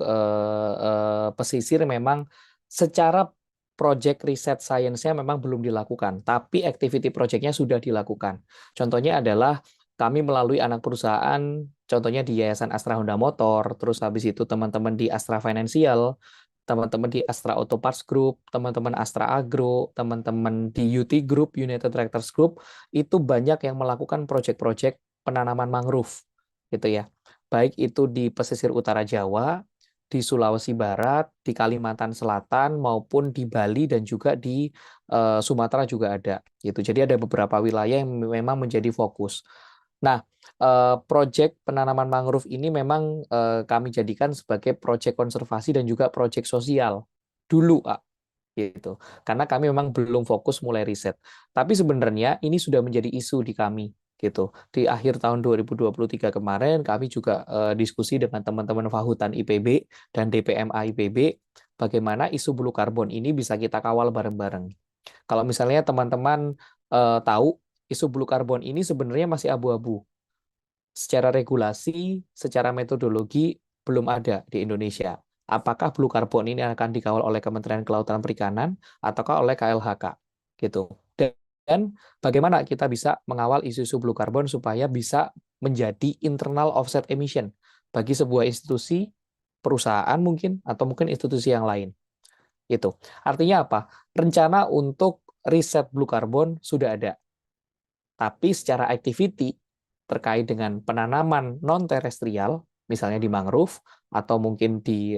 pesisir memang secara project riset science-nya memang belum dilakukan, tapi activity project-nya sudah dilakukan. Contohnya adalah kami melalui anak perusahaan, contohnya di Yayasan Astra Honda Motor, terus habis itu teman-teman di Astra Financial, teman-teman di Astra Auto Parts Group, teman-teman Astra Agro, teman-teman di UT Group, United Tractors Group, itu banyak yang melakukan project-project penanaman mangrove gitu ya. Baik itu di pesisir utara Jawa, di Sulawesi Barat, di Kalimantan Selatan maupun di Bali dan juga di Sumatera juga ada gitu. Jadi ada beberapa wilayah yang memang menjadi fokus. Nah, proyek penanaman mangrove ini memang kami jadikan sebagai proyek konservasi dan juga proyek sosial dulu, gitu. Karena kami memang belum fokus mulai riset. Tapi sebenarnya ini sudah menjadi isu di kami gitu. Di akhir tahun 2023 kemarin kami juga diskusi dengan teman-teman Fahutan IPB dan DPMA IPB bagaimana isu blue carbon ini bisa kita kawal bareng-bareng. Kalau misalnya teman-teman tahu isu blue carbon ini sebenarnya masih abu-abu. Secara regulasi, secara metodologi belum ada di Indonesia. Apakah blue carbon ini akan dikawal oleh Kementerian Kelautan dan Perikanan ataukah oleh KLHK gitu. Dan bagaimana kita bisa mengawal isu-isu blue carbon supaya bisa menjadi internal offset emission bagi sebuah institusi, perusahaan mungkin atau mungkin institusi yang lain. Itu. Artinya apa? Rencana untuk riset blue carbon sudah ada. Tapi secara activity terkait dengan penanaman non-terestrial, misalnya di mangrove, atau mungkin di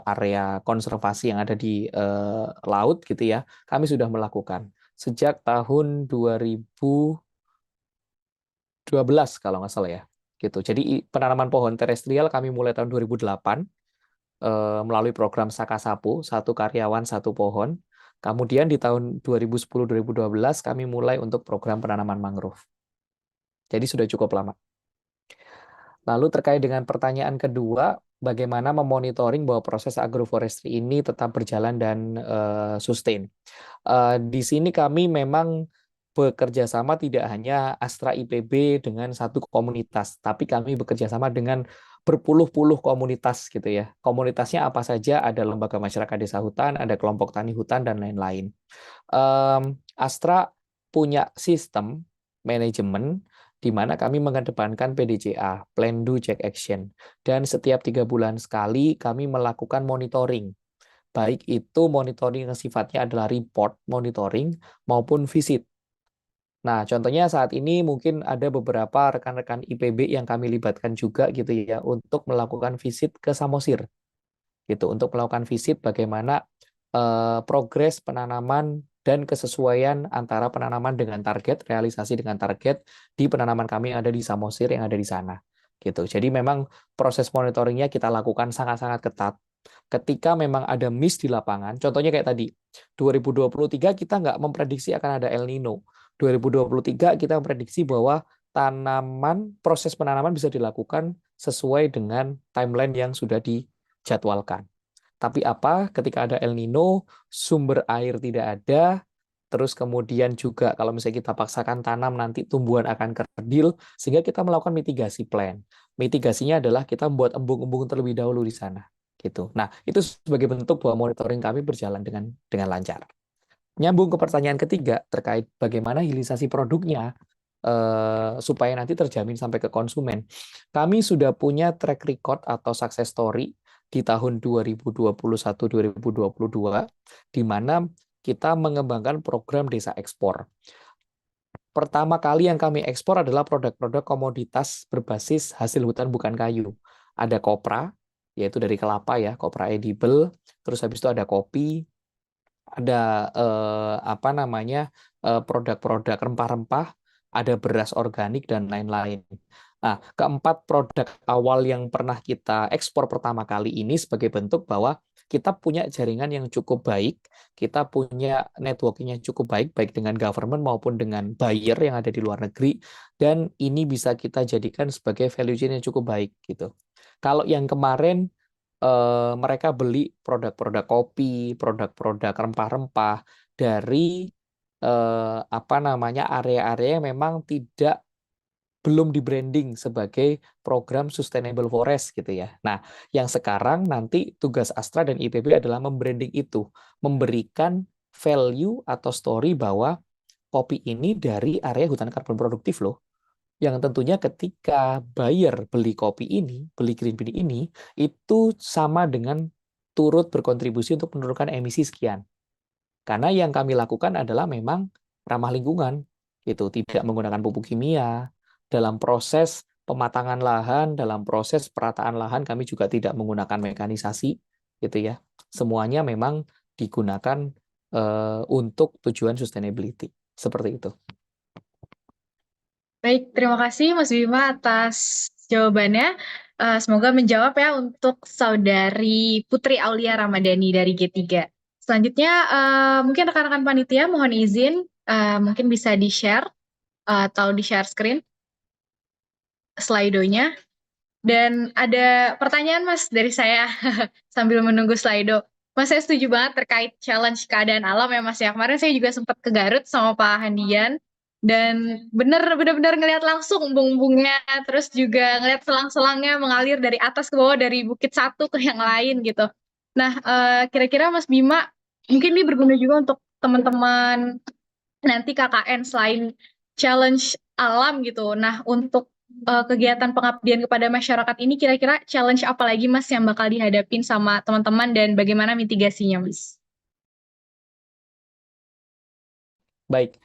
area konservasi yang ada di laut, gitu ya, kami sudah melakukan. Sejak tahun 2012, kalau nggak salah ya. Gitu. Jadi penanaman pohon terestrial kami mulai tahun 2008, melalui program Saka Sapu, satu karyawan, satu pohon. Kemudian di tahun 2010-2012 kami mulai untuk program penanaman mangrove. Jadi sudah cukup lama. Lalu terkait dengan pertanyaan kedua, bagaimana memonitoring bahwa proses agroforestry ini tetap berjalan dan sustain. Di sini kami memang bekerja sama tidak hanya Astra IPB dengan satu komunitas, tapi kami bekerja sama dengan berpuluh-puluh komunitas gitu ya. Komunitasnya apa saja? Ada lembaga masyarakat desa hutan, ada kelompok tani hutan dan lain-lain. Astra punya sistem manajemen di mana kami mengedepankan PDCA, Plan Do Check Action, dan setiap 3 bulan sekali kami melakukan monitoring. Baik itu monitoring yang sifatnya adalah report monitoring maupun visit. Nah, contohnya saat ini mungkin ada beberapa rekan-rekan IPB yang kami libatkan juga gitu ya untuk melakukan visit ke Samosir. Gitu, untuk melakukan visit bagaimana progres penanaman dan kesesuaian antara penanaman dengan target, realisasi dengan target di penanaman kami yang ada di Samosir yang ada di sana. Gitu. Jadi memang proses monitoringnya kita lakukan sangat-sangat ketat. Ketika memang ada miss di lapangan, contohnya kayak tadi, 2023 kita nggak memprediksi akan ada El Nino. 2023 kita memprediksi bahwa proses penanaman bisa dilakukan sesuai dengan timeline yang sudah dijadwalkan. Tapi apa, ketika ada El Nino, sumber air tidak ada, terus kemudian juga kalau misalnya kita paksakan tanam nanti tumbuhan akan kerdil, sehingga kita melakukan mitigasi plan. Mitigasinya adalah kita membuat embung-embung terlebih dahulu di sana. Gitu. Nah, itu sebagai bentuk bahwa monitoring kami berjalan dengan lancar. Nyambung ke pertanyaan ketiga terkait bagaimana hilirisasi produknya supaya nanti terjamin sampai ke konsumen. Kami sudah punya track record atau success story di tahun 2021-2022, di mana kita mengembangkan program desa ekspor. Pertama kali yang kami ekspor adalah produk-produk komoditas berbasis hasil hutan bukan kayu. Ada kopra, yaitu dari kelapa ya, kopra edible. Terus habis itu ada kopi, ada produk-produk rempah-rempah, ada beras organik dan lain-lain. Nah, keempat produk awal yang pernah kita ekspor pertama kali ini sebagai bentuk bahwa kita punya jaringan yang cukup baik, kita punya networking yang cukup baik, baik dengan government maupun dengan buyer yang ada di luar negeri, dan ini bisa kita jadikan sebagai value chain yang cukup baik gitu. Kalau yang kemarin mereka beli produk-produk kopi, produk-produk rempah-rempah dari area-area yang memang belum di branding sebagai program sustainable forest gitu ya. Nah, yang sekarang nanti tugas Astra dan IPB adalah membranding itu, memberikan value atau story bahwa kopi ini dari area hutan karbon produktif loh. Yang tentunya ketika buyer beli kopi ini, beli green bean ini, itu sama dengan turut berkontribusi untuk menurunkan emisi sekian. Karena yang kami lakukan adalah memang ramah lingkungan, gitu, tidak menggunakan pupuk kimia. Dalam proses pematangan lahan, dalam proses perataan lahan, kami juga tidak menggunakan mekanisasi, gitu ya. Semuanya memang digunakan untuk tujuan sustainability, seperti itu. Baik, terima kasih Mas Bima atas jawabannya. Semoga menjawab ya untuk saudari Putri Aulia Ramadhani dari G3. Selanjutnya, mungkin rekan-rekan panitia mohon izin, mungkin bisa di-share atau di-share screen slide-nya. Dan ada pertanyaan Mas dari saya sambil menunggu slide. Mas, saya setuju banget terkait challenge keadaan alam ya Mas ya. Kemarin saya juga sempat ke Garut sama Pak Handian dan benar-benar ngelihat langsung embung-embungnya, terus juga ngelihat selang-selangnya mengalir dari atas ke bawah dari bukit satu ke yang lain gitu. Nah, kira-kira Mas Bima mungkin ini berguna juga untuk teman-teman nanti KKN selain challenge alam gitu. Nah, untuk kegiatan pengabdian kepada masyarakat ini kira-kira challenge apa lagi Mas yang bakal dihadapin sama teman-teman dan bagaimana mitigasinya Mas? Baik,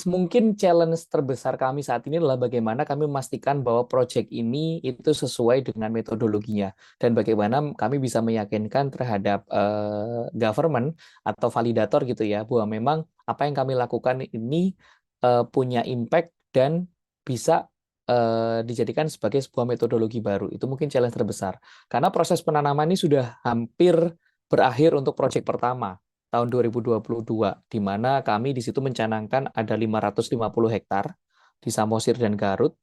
mungkin challenge terbesar kami saat ini adalah bagaimana kami memastikan bahwa proyek ini itu sesuai dengan metodologinya dan bagaimana kami bisa meyakinkan terhadap government atau validator gitu ya bahwa memang apa yang kami lakukan ini punya impact dan bisa dijadikan sebagai sebuah metodologi baru. Itu mungkin challenge terbesar karena proses penanaman ini sudah hampir berakhir untuk proyek pertama tahun 2022, di mana kami di situ mencanangkan ada 550 hektar di Samosir dan Garut.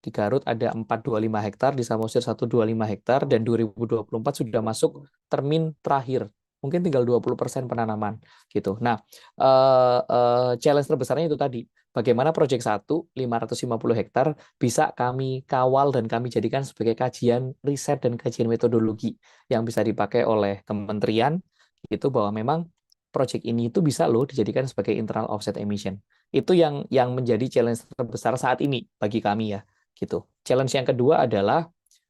Di Garut ada 425 hektar, di Samosir 125 hektar, dan 2024 sudah masuk termin terakhir. Mungkin tinggal 20% penanaman. Gitu. Nah, challenge terbesarnya itu tadi. Bagaimana proyek 1, 550 hektar, bisa kami kawal dan kami jadikan sebagai kajian riset dan kajian metodologi yang bisa dipakai oleh kementerian, itu bahwa memang project ini itu bisa loh dijadikan sebagai internal offset emission. Itu yang menjadi challenge terbesar saat ini bagi kami ya, gitu. Challenge yang kedua adalah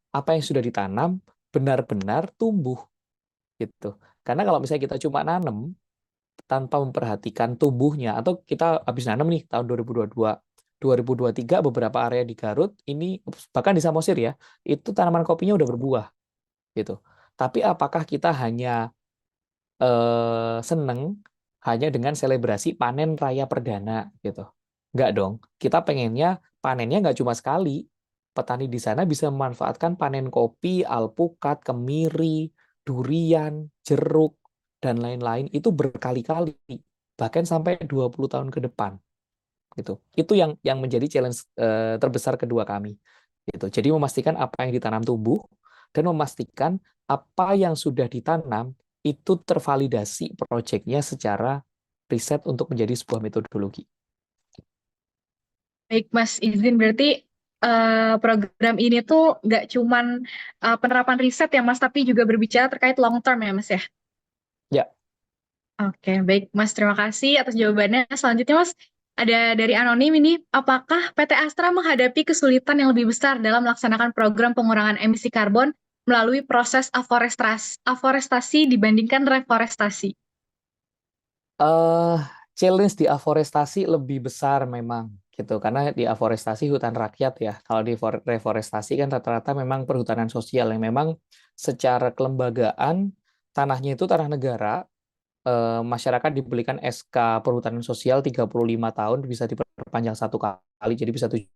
apa yang sudah ditanam benar-benar tumbuh, gitu. Karena kalau misalnya kita cuma nanam tanpa memperhatikan tumbuhnya, atau kita habis nanam nih tahun 2022, 2023 beberapa area di Garut ini bahkan di Samosir ya, itu tanaman kopinya udah berbuah, gitu. Tapi apakah kita hanya seneng, hanya dengan selebrasi panen raya perdana gitu. Enggak dong. Kita pengennya panennya nggak cuma sekali. Petani di sana bisa memanfaatkan panen kopi, alpukat, kemiri, durian, jeruk, dan lain-lain itu berkali-kali, bahkan sampai 20 tahun ke depan gitu. Itu yang menjadi challenge terbesar kedua kami. Gitu. Jadi memastikan apa yang ditanam tumbuh dan memastikan apa yang sudah ditanam itu tervalidasi proyeknya secara riset untuk menjadi sebuah metodologi. Baik, Mas, izin berarti program ini tuh nggak cuman penerapan riset ya, Mas, tapi juga berbicara terkait long term ya, Mas ya? Ya, Oke, baik, Mas. Terima kasih atas jawabannya. Selanjutnya, Mas, ada dari Anonim ini, apakah PT Astra menghadapi kesulitan yang lebih besar dalam melaksanakan program pengurangan emisi karbon melalui proses aforestasi dibandingkan reforestasi? eh challenge di aforestasi lebih besar memang gitu karena di aforestasi hutan rakyat ya. Kalau di reforestasi kan rata-rata memang perhutanan sosial yang memang secara kelembagaan tanahnya itu tanah negara, masyarakat diberikan SK perhutanan sosial 35 tahun bisa diperpanjang satu kali jadi bisa 70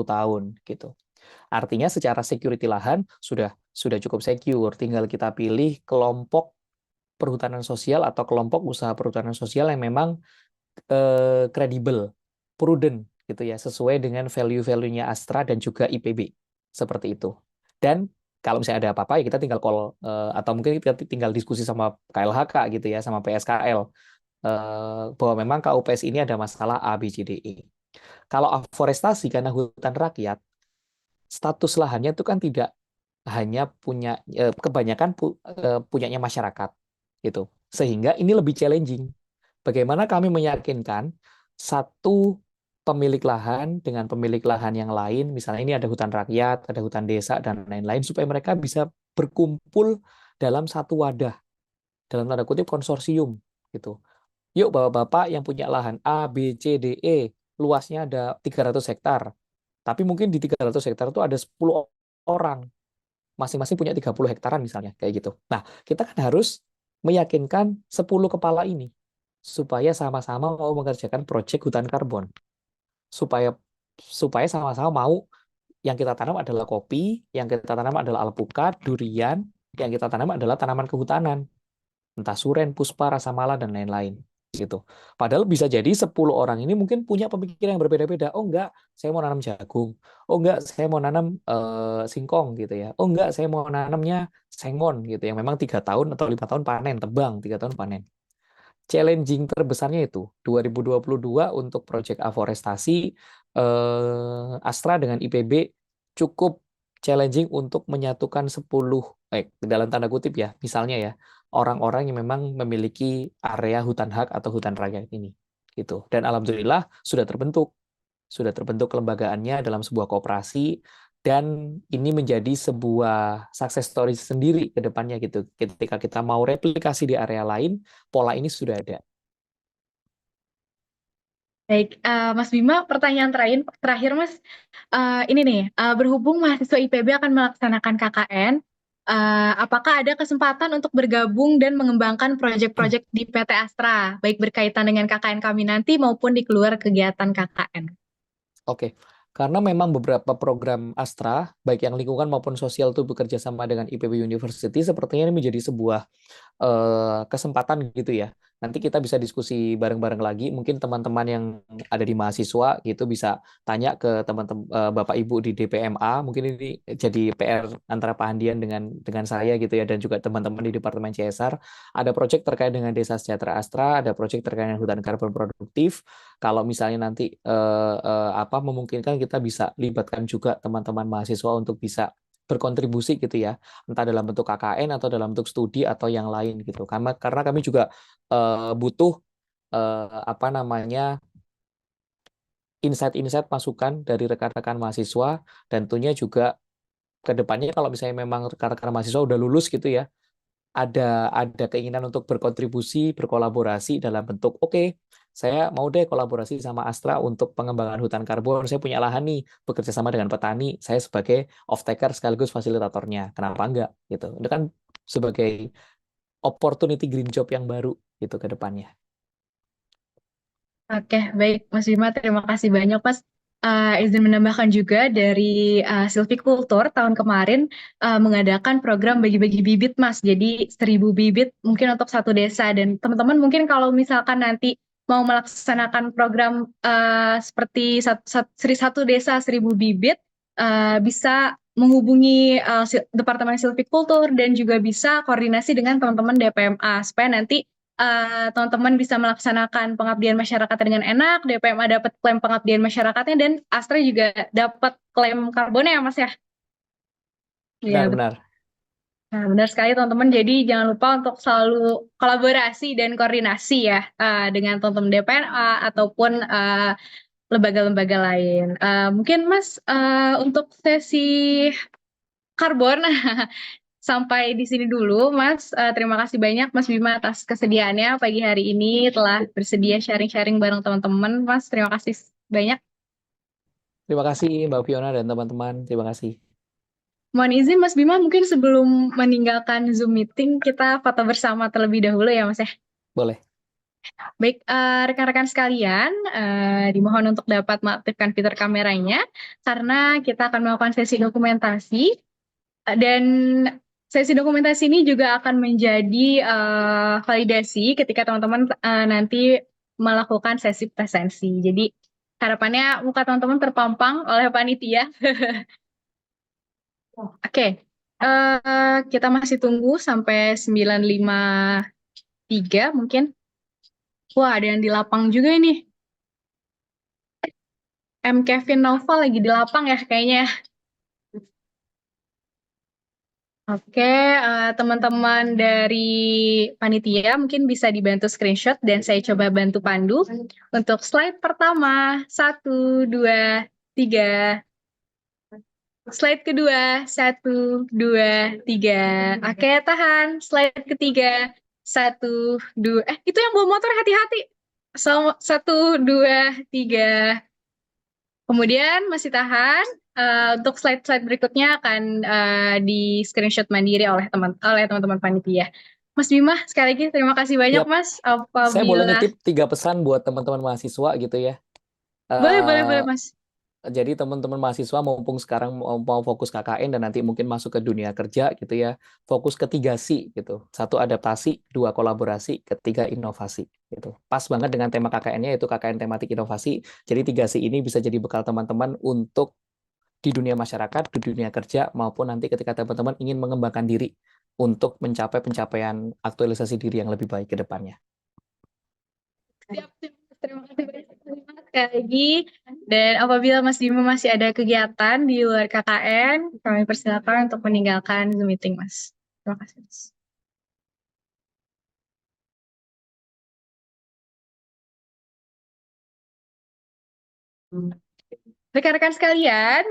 tahun gitu. Artinya secara security lahan sudah cukup secure, tinggal kita pilih kelompok perhutanan sosial atau kelompok usaha perhutanan sosial yang memang kredibel, prudent gitu ya, sesuai dengan value-value-nya Astra dan juga IPB seperti itu. Dan kalau misalnya ada apa-apa ya kita tinggal call atau mungkin kita tinggal diskusi sama KLHK gitu ya, sama PSKL bahwa memang KUPS ini ada masalah A, B, C, D, E. Kalau afforestasi karena hutan rakyat, status lahannya itu kan tidak hanya punya kebanyakan punyanya masyarakat gitu. Sehingga ini lebih challenging. Bagaimana kami meyakinkan satu pemilik lahan dengan pemilik lahan yang lain, misalnya ini ada hutan rakyat, ada hutan desa dan lain-lain supaya mereka bisa berkumpul dalam satu wadah, dalam tanda kutip konsorsium gitu. Yuk Bapak-bapak yang punya lahan A, B, C, D, E, luasnya ada 300 hektar. Tapi mungkin di 300 hektar itu ada 10 orang, masing-masing punya 30 hektaran misalnya, kayak gitu. Nah, kita kan harus meyakinkan 10 kepala ini supaya sama-sama mau mengerjakan proyek hutan karbon. Supaya supaya sama-sama mau yang kita tanam adalah kopi, yang kita tanam adalah alpukat, durian, yang kita tanam adalah tanaman kehutanan, entah suren, puspa, rasa mala dan lain-lain gitu. Padahal bisa jadi 10 orang ini mungkin punya pemikiran yang berbeda-beda. Oh enggak, saya mau nanam jagung. Oh enggak, saya mau nanam singkong gitu ya. Oh enggak, saya mau nanamnya sengon gitu yang memang 3 tahun atau 5 tahun panen, tebang 3 tahun panen. Challenging terbesarnya itu 2022 untuk proyek aforestasi Astra dengan IPB cukup challenging untuk menyatukan 10 dalam tanda kutip ya, misalnya ya, orang-orang yang memang memiliki area hutan hak atau hutan rakyat ini gitu. Dan alhamdulillah sudah terbentuk kelembagaannya dalam sebuah koperasi dan ini menjadi sebuah success story sendiri ke depannya gitu. Ketika kita mau replikasi di area lain, pola ini sudah ada. Baik, Mas Bima, pertanyaan terakhir, Mas. Ini nih, berhubung mahasiswa IPB akan melaksanakan KKN, apakah ada kesempatan untuk bergabung dan mengembangkan proyek-proyek di PT Astra, baik berkaitan dengan KKN kami nanti maupun di luar kegiatan KKN? Oke, karena memang beberapa program Astra, baik yang lingkungan maupun sosial itu bekerja sama dengan IPB University, sepertinya ini menjadi sebuah kesempatan gitu ya. Nanti kita bisa diskusi bareng-bareng lagi. Mungkin teman-teman yang ada di mahasiswa gitu bisa tanya ke teman-teman Bapak Ibu di DPMA. Mungkin ini jadi PR antara Pak Handian dengan saya gitu ya dan juga teman-teman di Departemen CSR. Ada proyek terkait dengan Desa Sejahtera Astra, ada proyek terkait dengan hutan karbon produktif. Kalau misalnya nanti memungkinkan kita bisa libatkan juga teman-teman mahasiswa untuk bisa berkontribusi gitu ya, entah dalam bentuk KKN atau dalam bentuk studi atau yang lain gitu. Karena kami juga butuh insight-insight masukan dari rekan-rekan mahasiswa dan tentunya juga ke depannya kalau misalnya memang rekan-rekan mahasiswa udah lulus gitu ya, ada keinginan untuk berkontribusi, berkolaborasi dalam bentuk oke, saya mau deh kolaborasi sama Astra untuk pengembangan hutan karbon. Saya punya lahan nih, bekerja sama dengan petani. Saya sebagai off-taker sekaligus fasilitatornya. Kenapa enggak? Gitu. Itu kan sebagai opportunity green job yang baru itu ke depannya. Oke, baik Mas Bima, terima kasih banyak Mas. Izin menambahkan juga dari Silvicultur tahun kemarin mengadakan program bagi-bagi bibit Mas. Jadi 1.000 bibit mungkin untuk satu desa, dan teman-teman mungkin kalau misalkan nanti mau melaksanakan program seperti satu desa 1.000 bibit, bisa menghubungi Departemen Silvicultur dan juga bisa koordinasi dengan teman-teman DPMA supaya nanti teman-teman bisa melaksanakan pengabdian masyarakat dengan enak, DPMA dapat klaim pengabdian masyarakatnya, dan Astra juga dapat klaim karbonnya ya Mas ya. Ya, Benar-benar. nah, benar sekali teman-teman. Jadi jangan lupa untuk selalu kolaborasi dan koordinasi ya dengan teman-teman DPMA ataupun lembaga-lembaga lain. Mungkin Mas untuk sesi karbon sampai di sini dulu, Mas. Terima kasih banyak, Mas Bima, atas kesediaannya pagi hari ini telah bersedia sharing-sharing bareng teman-teman. Mas, terima kasih banyak. Terima kasih Mbak Fiona dan teman-teman. Terima kasih. Mohon izin, Mas Bima, mungkin sebelum meninggalkan Zoom meeting, kita foto bersama terlebih dahulu ya, Mas ya. Boleh. Baik, rekan-rekan sekalian, dimohon untuk dapat mengaktifkan fitur kameranya, karena kita akan melakukan sesi dokumentasi, dan sesi dokumentasi ini juga akan menjadi validasi ketika teman-teman nanti melakukan sesi presensi. Jadi harapannya muka teman-teman terpampang oleh panitia. Oke, kita masih tunggu sampai 9.53 mungkin. Wah, ada yang di lapang juga ini. M. Kevin Nova lagi di lapang ya kayaknya. Oke, teman-teman dari panitia mungkin bisa dibantu screenshot dan saya coba bantu pandu. Untuk slide pertama, 1, 2, 3. Slide kedua, 1, 2, 3. Oke, tahan. Slide ketiga, 1, 2. Itu yang bawa motor hati-hati. 1, 2, 3. Kemudian masih tahan. Untuk slide-slide berikutnya akan di screenshot mandiri oleh teman-teman panitia. Mas Bima, sekali lagi terima kasih banyak Mas. Saya boleh nitip 3 pesan buat teman-teman mahasiswa gitu ya. Boleh Mas. Jadi teman-teman mahasiswa mumpung sekarang mau fokus KKN dan nanti mungkin masuk ke dunia kerja gitu ya, fokus ke 3C gitu. 1 adaptasi, 2 kolaborasi, ketiga inovasi gitu. Pas banget dengan tema KKN-nya, yaitu KKN tematik inovasi. Jadi 3C ini bisa jadi bekal teman-teman untuk di dunia masyarakat, di dunia kerja, maupun nanti ketika teman-teman ingin mengembangkan diri untuk mencapai pencapaian aktualisasi diri yang lebih baik ke depannya. Siap. Terima kasih banyak sekali lagi. Dan apabila Mas Bima masih ada kegiatan di luar KKN, kami persilakan untuk meninggalkan Zoom meeting, Mas. Terima kasih, Mas. Rekan-rekan sekalian,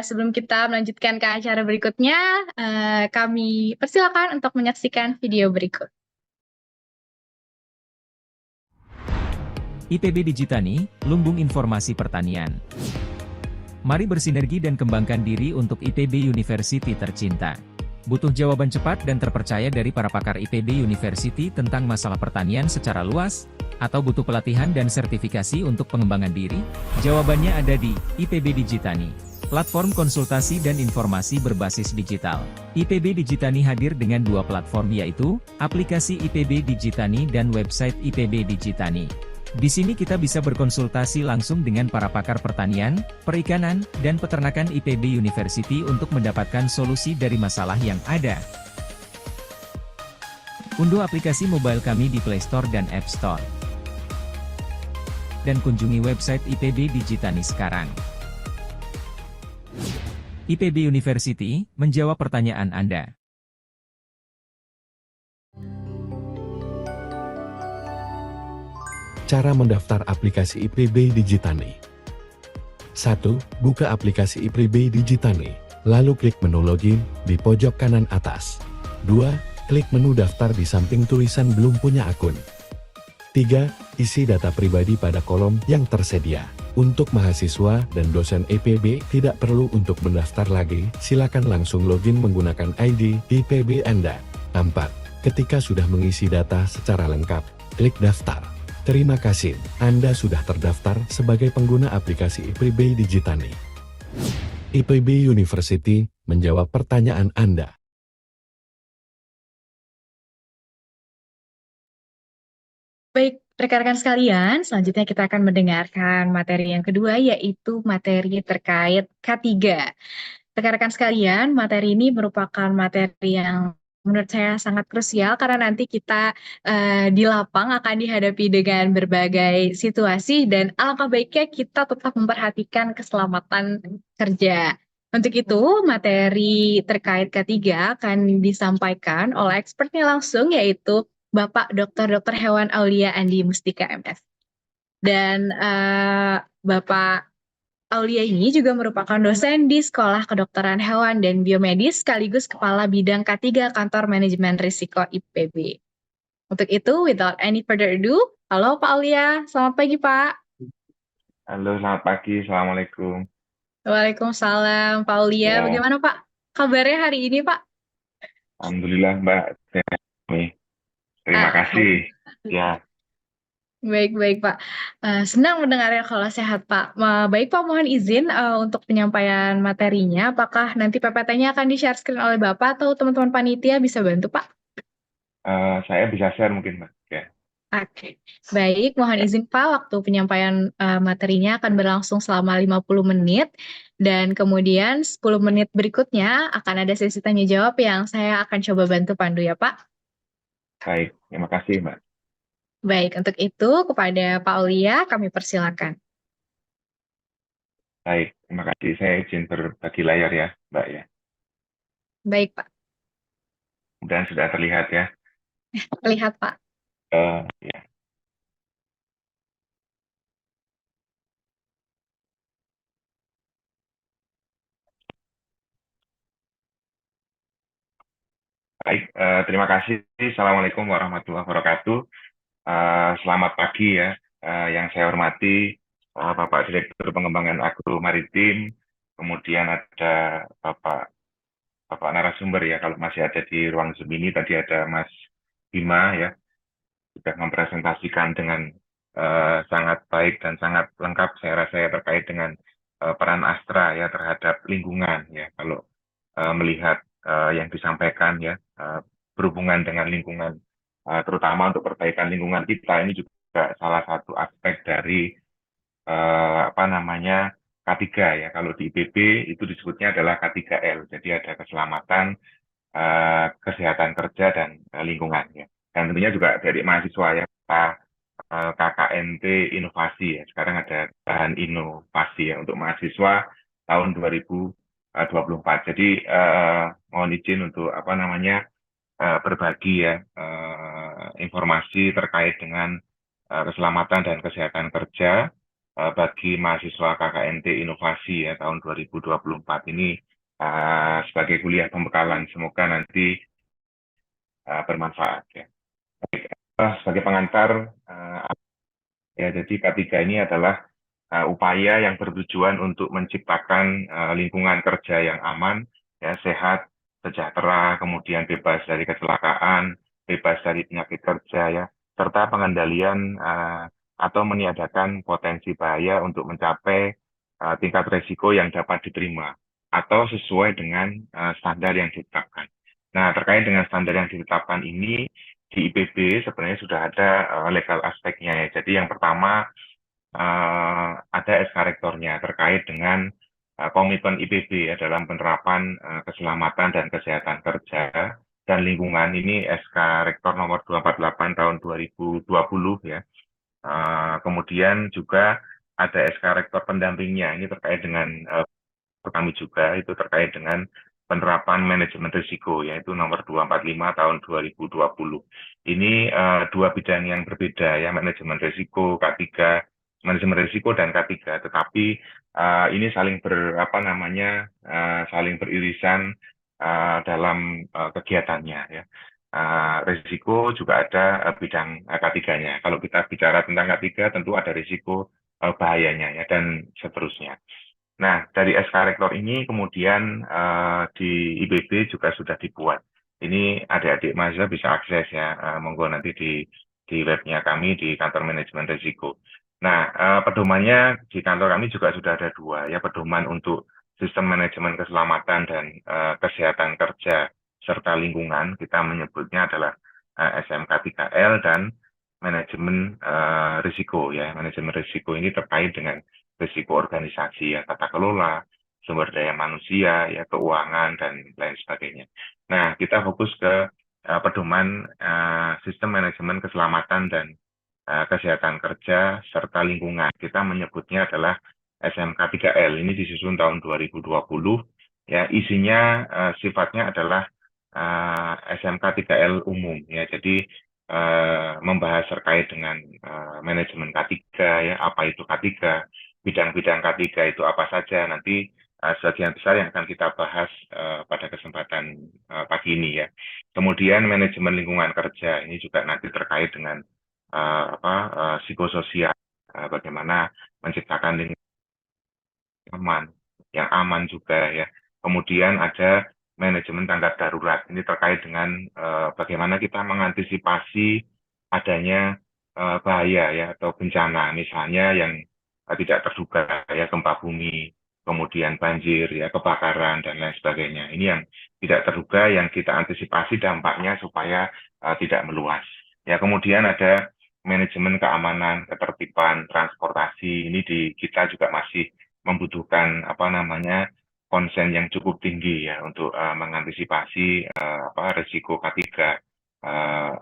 sebelum kita melanjutkan ke acara berikutnya, kami persilakan untuk menyaksikan video berikut. IPB Digitani, Lumbung Informasi Pertanian. Mari bersinergi dan kembangkan diri untuk IPB University tercinta. Butuh jawaban cepat dan terpercaya dari para pakar IPB University tentang masalah pertanian secara luas? Atau butuh pelatihan dan sertifikasi untuk pengembangan diri? Jawabannya ada di IPB Digitani, platform konsultasi dan informasi berbasis digital. IPB Digitani hadir dengan 2 platform, yaitu aplikasi IPB Digitani dan website IPB Digitani. Di sini kita bisa berkonsultasi langsung dengan para pakar pertanian, perikanan, dan peternakan IPB University untuk mendapatkan solusi dari masalah yang ada. Unduh aplikasi mobile kami di Play Store dan App Store. Dan kunjungi website IPB Digitani sekarang. IPB University, menjawab pertanyaan Anda. Cara mendaftar aplikasi IPB Digitani. 1. Buka aplikasi IPB Digitani, lalu klik menu login di pojok kanan atas. 2. Klik menu daftar di samping tulisan belum punya akun. 3. Isi data pribadi pada kolom yang tersedia. Untuk mahasiswa dan dosen IPB tidak perlu untuk mendaftar lagi, silakan langsung login menggunakan ID IPB Anda. 4. Ketika sudah mengisi data secara lengkap, klik daftar. Terima kasih, Anda sudah terdaftar sebagai pengguna aplikasi IPB Digitani. IPB University menjawab pertanyaan Anda. Baik, rekan-rekan sekalian, selanjutnya kita akan mendengarkan materi yang kedua, yaitu materi terkait K3. Rekan-rekan sekalian, materi ini merupakan materi yang menurut saya sangat krusial karena nanti kita di lapang akan dihadapi dengan berbagai situasi dan alangkah baiknya kita tetap memperhatikan keselamatan kerja. Untuk itu, materi terkait K3 akan disampaikan oleh expertnya langsung, yaitu Bapak Dr. Hewan Aulia Andi Mustika MS. Dan Bapak Aulia ini juga merupakan dosen di Sekolah Kedokteran Hewan dan Biomedis sekaligus Kepala Bidang K3 Kantor Manajemen Risiko IPB. Untuk itu, without any further ado, halo Pak Aulia, selamat pagi Pak. Halo, selamat pagi. Assalamualaikum. Waalaikumsalam Pak Aulia, Ya. bagaimana Pak kabarnya hari ini Pak? Alhamdulillah, Mbak. Sehat nih. Terima kasih. Ya, Baik Pak. Senang mendengarnya kalau sehat Pak. Baik Pak, mohon izin untuk penyampaian materinya. Apakah nanti PPT-nya akan di-share screen oleh Bapak atau teman-teman panitia bisa bantu Pak? saya bisa share mungkin, Mbak. Ya. Oke, baik. Mohon izin Pak, waktu penyampaian materinya akan berlangsung selama 50 menit. Dan kemudian 10 menit berikutnya akan ada sesi tanya jawab yang saya akan coba bantu pandu ya Pak. Baik, terima kasih, Mbak. Baik, untuk itu kepada Pak Aulia kami persilakan. Baik, terima kasih. Saya izin berbagi layar ya, Mbak ya. Baik Pak, Kemudian sudah terlihat ya. lihat Pak. Ya. Baik, terima kasih. Assalamualaikum warahmatullahi wabarakatuh. Selamat pagi ya. Yang saya hormati Bapak Direktur Pengembangan Agro Maritim, kemudian ada Bapak narasumber ya, kalau masih ada di ruang Zoom ini, tadi ada Mas Bima ya, sudah mempresentasikan dengan sangat baik dan sangat lengkap saya rasa ya terkait dengan peran Astra ya terhadap lingkungan ya. Kalau melihat yang disampaikan ya berhubungan dengan lingkungan, terutama untuk perbaikan lingkungan kita, ini juga salah satu aspek dari K3 ya. Kalau di IPB itu disebutnya adalah K3L. Jadi ada keselamatan, kesehatan kerja dan lingkungan ya. Dan tentunya juga dari mahasiswa ya, KKNT Inovasi ya. Sekarang ada bahan inovasi ya untuk mahasiswa tahun 2024. Jadi mohon izin untuk berbagi ya informasi terkait dengan keselamatan dan kesehatan kerja bagi mahasiswa KKNT Inovasi ya tahun 2024 ini sebagai kuliah pembekalan. Semoga nanti bermanfaat ya. Sebagai pengantar ya, jadi K3 ini adalah upaya yang bertujuan untuk menciptakan lingkungan kerja yang aman, ya, sehat, sejahtera, kemudian bebas dari kecelakaan, bebas dari penyakit kerja ya, serta pengendalian atau meniadakan potensi bahaya untuk mencapai tingkat resiko yang dapat diterima atau sesuai dengan standar yang ditetapkan. Nah, terkait dengan standar yang ditetapkan ini di IPB sebenarnya sudah ada legal aspeknya ya. Jadi yang pertama ada SK Rektornya terkait dengan komitmen IPB ya, dalam penerapan keselamatan dan kesehatan kerja dan lingkungan. Ini SK Rektor nomor 248 tahun 2020 ya. Kemudian juga ada SK Rektor pendampingnya, ini terkait dengan kami juga, itu terkait dengan penerapan manajemen risiko, yaitu nomor 245 tahun 2020. Ini dua bidang yang berbeda ya, manajemen risiko K3, manajemen risiko dan K3, tetapi ini saling saling beririsan dalam kegiatannya ya. Risiko juga ada bidang K3-nya. Kalau kita bicara tentang K3 tentu ada risiko bahayanya ya dan seterusnya. Nah, dari SK Rektor ini kemudian di IPB juga sudah dibuat. Ini adik-adik mahasiswa bisa akses ya, monggo nanti di webnya kami di kantor manajemen risiko. Nah, pedomannya di kantor kami juga sudah ada 2 ya, pedoman untuk sistem manajemen keselamatan dan kesehatan kerja serta lingkungan. Kita menyebutnya adalah SMK 3L dan manajemen risiko ya. Manajemen risiko ini terkait dengan risiko organisasi ya, tata kelola, sumber daya manusia ya, keuangan dan lain sebagainya. Nah, kita fokus ke pedoman sistem manajemen keselamatan dan kesehatan kerja serta lingkungan. Kita menyebutnya adalah SMK 3L. Ini disusun tahun 2020. Ya, isinya sifatnya adalah SMK 3L umum ya. Jadi membahas terkait dengan manajemen K3 ya, apa itu K3, bidang-bidang K3 itu apa saja. Nanti sebagian besar yang akan kita bahas pada kesempatan pagi ini ya. Kemudian manajemen lingkungan kerja ini juga nanti terkait dengan psikososial, bagaimana menciptakan lingkungan yang aman juga ya. Kemudian ada manajemen tanggap darurat. Ini terkait dengan bagaimana kita mengantisipasi adanya bahaya ya atau bencana, misalnya yang tidak terduga ya, gempa bumi, kemudian banjir ya, kebakaran dan lain sebagainya. Ini yang tidak terduga yang kita antisipasi dampaknya supaya tidak meluas. Ya, kemudian ada manajemen keamanan, ketertiban, transportasi. Ini di kita juga masih membutuhkan konsen yang cukup tinggi ya untuk mengantisipasi risiko K3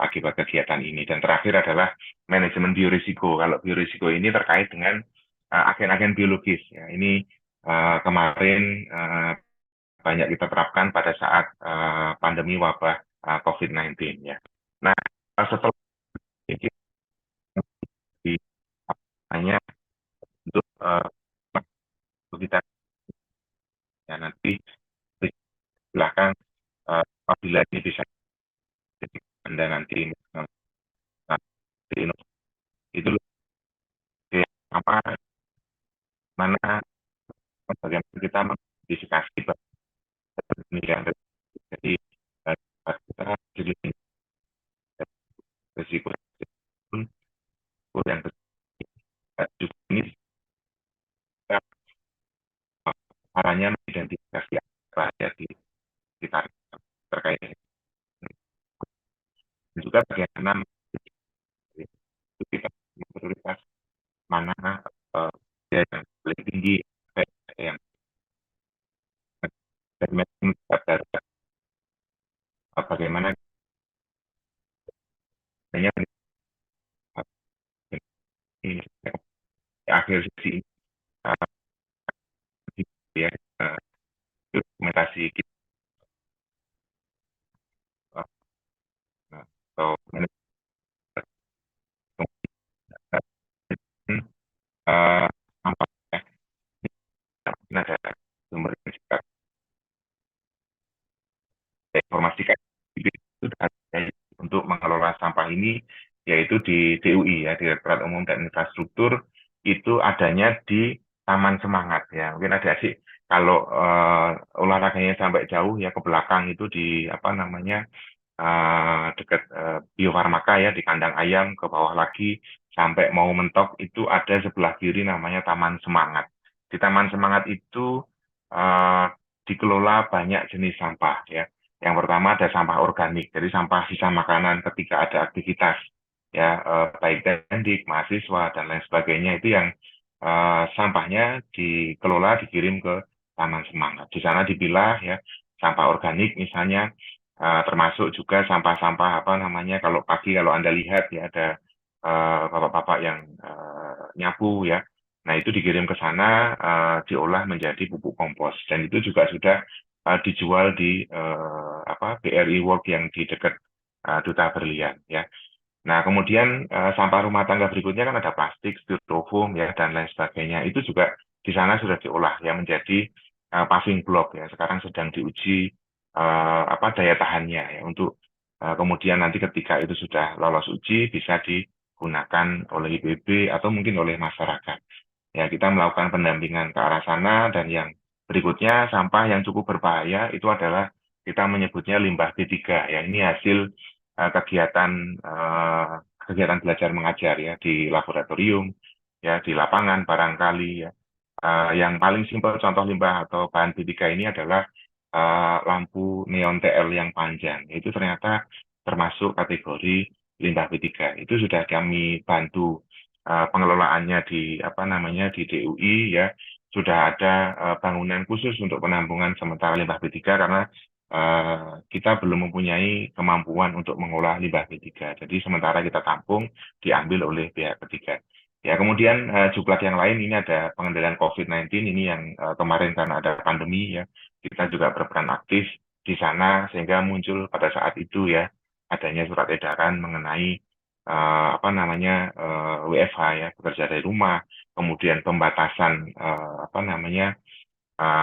akibat kegiatan ini. Dan terakhir adalah manajemen biorisiko. Kalau biorisiko ini terkait dengan agen-agen biologis ya. Ini kemarin banyak kita terapkan pada saat pandemi wabah COVID-19 ya. Nah, setelah ini hanya untuk kita ya, nanti silakan apabila ini bisa jadi Anda nanti itu apa mana bagaimana kita mengidentifikasi penilaian jadi kita jadi risiko yang juga ini caranya mengidentifikasi apa ya di sekitar terkait juga bagaimana kita prioritas mana yang paling tinggi yang bagaimana hanya ini akhir sesi ya dokumentasi kita atau apa ya ada sumber informasikan untuk mengelola sampah ini yaitu di DUI ya, Direktorat Umum dan Infrastruktur, itu adanya di Taman Semangat ya. Mungkin ada sih kalau olahraganya sampai jauh ya ke belakang itu di dekat Bio Farmaka ya, di kandang ayam ke bawah lagi sampai mau mentok itu ada sebelah kiri namanya Taman Semangat. Di Taman Semangat itu dikelola banyak jenis sampah ya. Yang pertama ada sampah organik, jadi sampah sisa makanan ketika ada aktivitas ya, baik dendik, mahasiswa dan lain sebagainya, itu yang sampahnya dikelola dikirim ke Taman Semangat. Di sana dipilah ya, sampah organik misalnya, termasuk juga sampah-sampah kalau pagi kalau Anda lihat ya ada bapak-bapak yang nyapu ya. Nah, itu dikirim ke sana, diolah menjadi pupuk kompos, dan itu juga sudah dijual di BRI World yang di dekat Duta Berlian ya. Nah, kemudian sampah rumah tangga berikutnya kan ada plastik, styrofoam ya dan lain sebagainya. Itu juga di sana sudah diolah ya menjadi paving block ya. Sekarang sedang diuji daya tahannya ya untuk kemudian nanti ketika itu sudah lolos uji bisa digunakan oleh IPB atau mungkin oleh masyarakat. Ya, kita melakukan pendampingan ke arah sana. Dan yang berikutnya sampah yang cukup berbahaya itu adalah kita menyebutnya limbah B3 ya. Ini hasil kegiatan kegiatan belajar mengajar ya di laboratorium, ya di lapangan barangkali ya. Yang paling simpel contoh limbah atau bahan B3 ini adalah lampu neon TL yang panjang. Itu ternyata termasuk kategori limbah B3. Itu sudah kami bantu pengelolaannya di di DUI ya. Sudah ada bangunan khusus untuk penampungan sementara limbah B3 karena kita belum mempunyai kemampuan untuk mengolah limbah B3. Jadi sementara kita tampung diambil oleh pihak ketiga. Ya, kemudian juklak yang lain ini ada pengendalian COVID-19 ini yang kemarin karena ada pandemi ya, kita juga berperan aktif di sana sehingga muncul pada saat itu ya adanya surat edaran mengenai WFH ya, bekerja dari rumah, kemudian pembatasan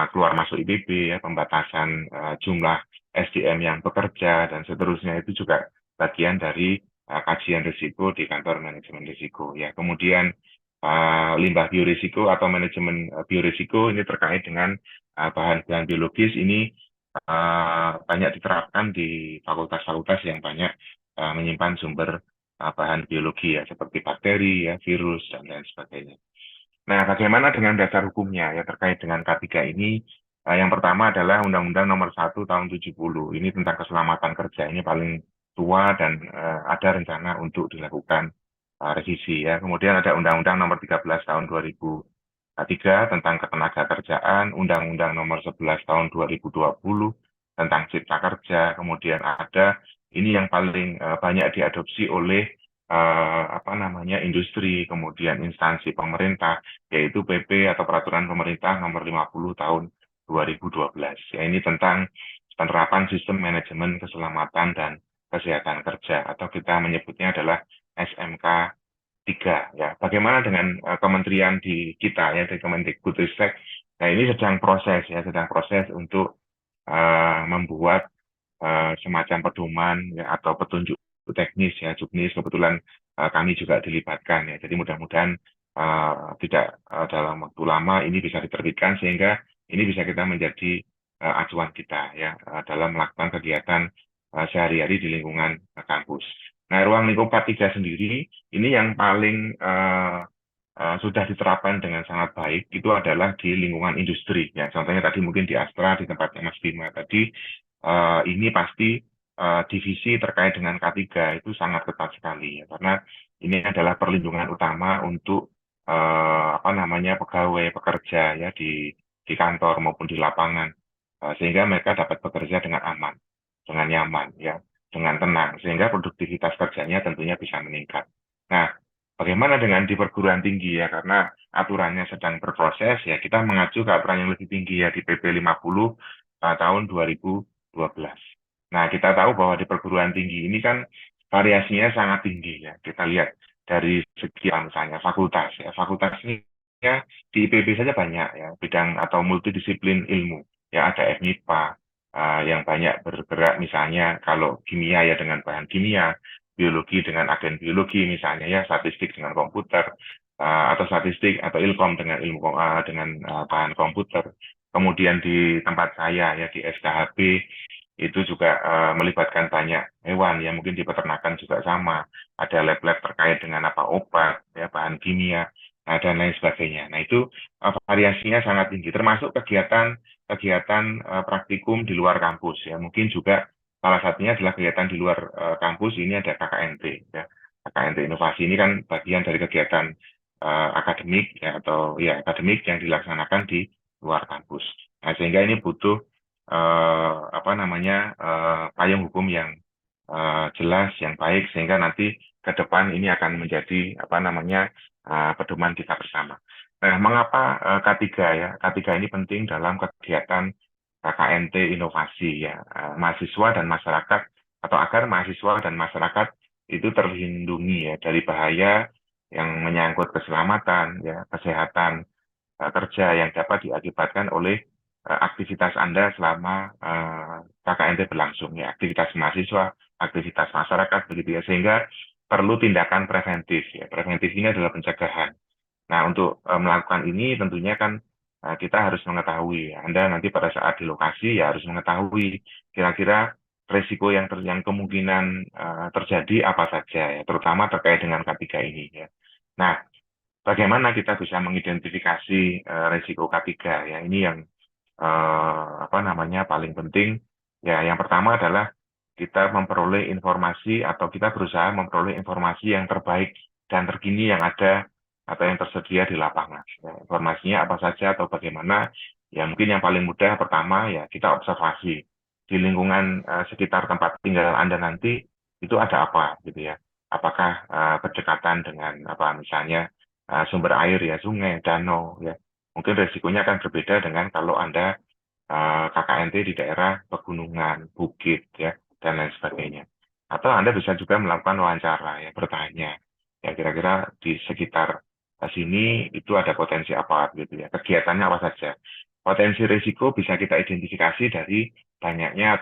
keluar masuk IPB ya, pembatasan jumlah SDM yang bekerja dan seterusnya itu juga bagian dari kajian risiko di kantor manajemen risiko ya. Kemudian limbah biorisiko atau manajemen biorisiko ini terkait dengan bahan-bahan biologis ini banyak diterapkan di fakultas-fakultas yang banyak menyimpan sumber bahan biologi ya seperti bakteri ya, virus dan lain sebagainya. Nah, bagaimana dengan dasar hukumnya ya terkait dengan K3 ini? Yang pertama adalah Undang-Undang Nomor 1 Tahun 70. Ini tentang keselamatan kerja. Ini paling tua dan ada rencana untuk dilakukan revisi ya. Kemudian ada Undang-Undang Nomor 13 Tahun 2003 tentang ketenagakerjaan, Undang-Undang Nomor 11 Tahun 2020 tentang Cipta Kerja. Kemudian ada ini yang paling banyak diadopsi oleh industri, kemudian instansi pemerintah, yaitu PP atau Peraturan Pemerintah Nomor 50 Tahun 2012. Ya, ini tentang penerapan sistem manajemen keselamatan dan kesehatan kerja, atau kita menyebutnya adalah SMK 3. Ya, bagaimana dengan kementerian di kita ya, dari Kemendikbudristek? Nah, ini sedang proses untuk membuat semacam pedoman ya, atau petunjuk teknis ya, juknis kebetulan kami juga dilibatkan ya. Jadi mudah-mudahan tidak dalam waktu lama ini bisa diterbitkan sehingga ini bisa kita menjadi acuan kita ya dalam melakukan kegiatan sehari-hari di lingkungan kampus. Nah, ruang lingkup K3 sendiri ini yang paling sudah diterapkan dengan sangat baik itu adalah di lingkungan industri ya. Contohnya tadi mungkin di Astra di tempatnya Mas Bima tadi ini pasti divisi terkait dengan K3 itu sangat ketat sekali ya, karena ini adalah perlindungan utama untuk pegawai pekerja ya di kantor maupun di lapangan sehingga mereka dapat bekerja dengan aman, dengan nyaman ya, dengan tenang sehingga produktivitas kerjanya tentunya bisa meningkat. Nah, bagaimana dengan di perguruan tinggi ya, karena aturannya sedang berproses ya, kita mengacu ke aturan yang lebih tinggi ya di PP 50 tahun 2012. Nah, kita tahu bahwa di perguruan tinggi ini kan variasinya sangat tinggi ya. Kita lihat dari segi misalnya fakultas ya. Fakultas ini ya di IPB saja banyak ya, bidang atau multidisiplin ilmu. Ya ada FMIPA yang banyak bergerak misalnya kalau kimia ya dengan bahan kimia, biologi dengan agen biologi misalnya ya, statistik dengan komputer atau statistik atau ilkom dengan bahan komputer. Kemudian di tempat saya ya di SKHB itu juga melibatkan banyak hewan ya, mungkin di peternakan juga sama, ada lab-lab terkait dengan obat ya, bahan kimia dan lain sebagainya. Nah, itu variasinya sangat tinggi, termasuk kegiatan praktikum di luar kampus ya. Mungkin juga salah satunya adalah kegiatan di luar kampus, ini ada KKNT ya. KKNT inovasi ini kan bagian dari kegiatan akademik ya, atau ya akademik yang dilaksanakan di luar kampus. Nah, sehingga ini butuh payung hukum yang jelas, yang baik, sehingga nanti ke depan ini akan menjadi pedoman kita bersama. Nah, mengapa K3 ya? K3 ini penting dalam kegiatan KKNT inovasi ya, mahasiswa dan masyarakat, atau agar mahasiswa dan masyarakat itu terlindungi ya dari bahaya yang menyangkut keselamatan ya, kesehatan kerja yang dapat diakibatkan oleh aktivitas Anda selama KKNT berlangsung ya, aktivitas mahasiswa, aktivitas masyarakat begitu ya, sehingga perlu tindakan preventif ya. Preventif ini adalah pencegahan. Nah, untuk melakukan ini tentunya kan kita harus mengetahui ya. Anda nanti pada saat di lokasi ya harus mengetahui kira-kira resiko yang kemungkinan terjadi apa saja ya, terutama terkait dengan K3 ini ya. Nah, bagaimana kita bisa mengidentifikasi resiko K3 ya? Ini yang paling penting ya. Yang pertama adalah kita memperoleh informasi atau kita berusaha memperoleh informasi yang terbaik dan terkini yang ada atau yang tersedia di lapangan. Ya, informasinya apa saja atau bagaimana? Ya mungkin yang paling mudah pertama ya kita observasi di lingkungan sekitar tempat tinggal Anda nanti itu ada apa gitu ya. Apakah berdekatan dengan misalnya sumber air ya, sungai, danau ya. Mungkin resikonya akan berbeda dengan kalau Anda KKNT di daerah pegunungan, bukit ya, dan lain sebagainya. Atau Anda bisa juga melakukan wawancara ya, bertanya ya kira-kira di sekitar sini itu ada potensi apa gitu ya, kegiatannya apa saja. Potensi risiko bisa kita identifikasi dari banyaknya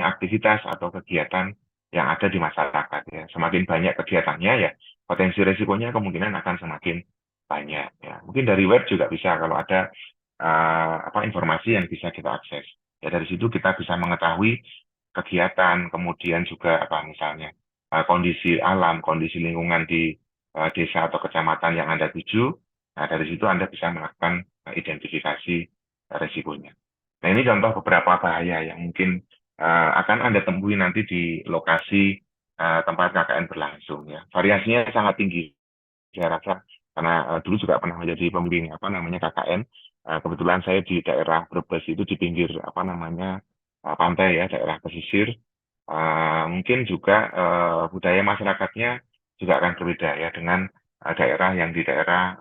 aktivitas atau kegiatan yang ada di masyarakat ya. Semakin banyak kegiatannya ya, potensi risikonya kemungkinan akan semakin banyak ya. Mungkin dari web juga bisa kalau ada informasi yang bisa kita akses. Ya dari situ kita bisa mengetahui kegiatan, kemudian juga misalnya kondisi alam, kondisi lingkungan di desa atau kecamatan yang Anda tuju. Nah, dari situ Anda bisa melakukan identifikasi resikonya. Nah, ini contoh beberapa bahaya yang mungkin akan Anda temui nanti di lokasi tempat KKN berlangsung ya. Variasinya sangat tinggi, saya rasa, karena dulu juga pernah menjadi pembimbing KKN. Kebetulan saya di daerah Brebes itu di pinggir pantai ya, daerah pesisir. Mungkin juga budaya masyarakatnya juga akan berbeda ya dengan daerah yang di daerah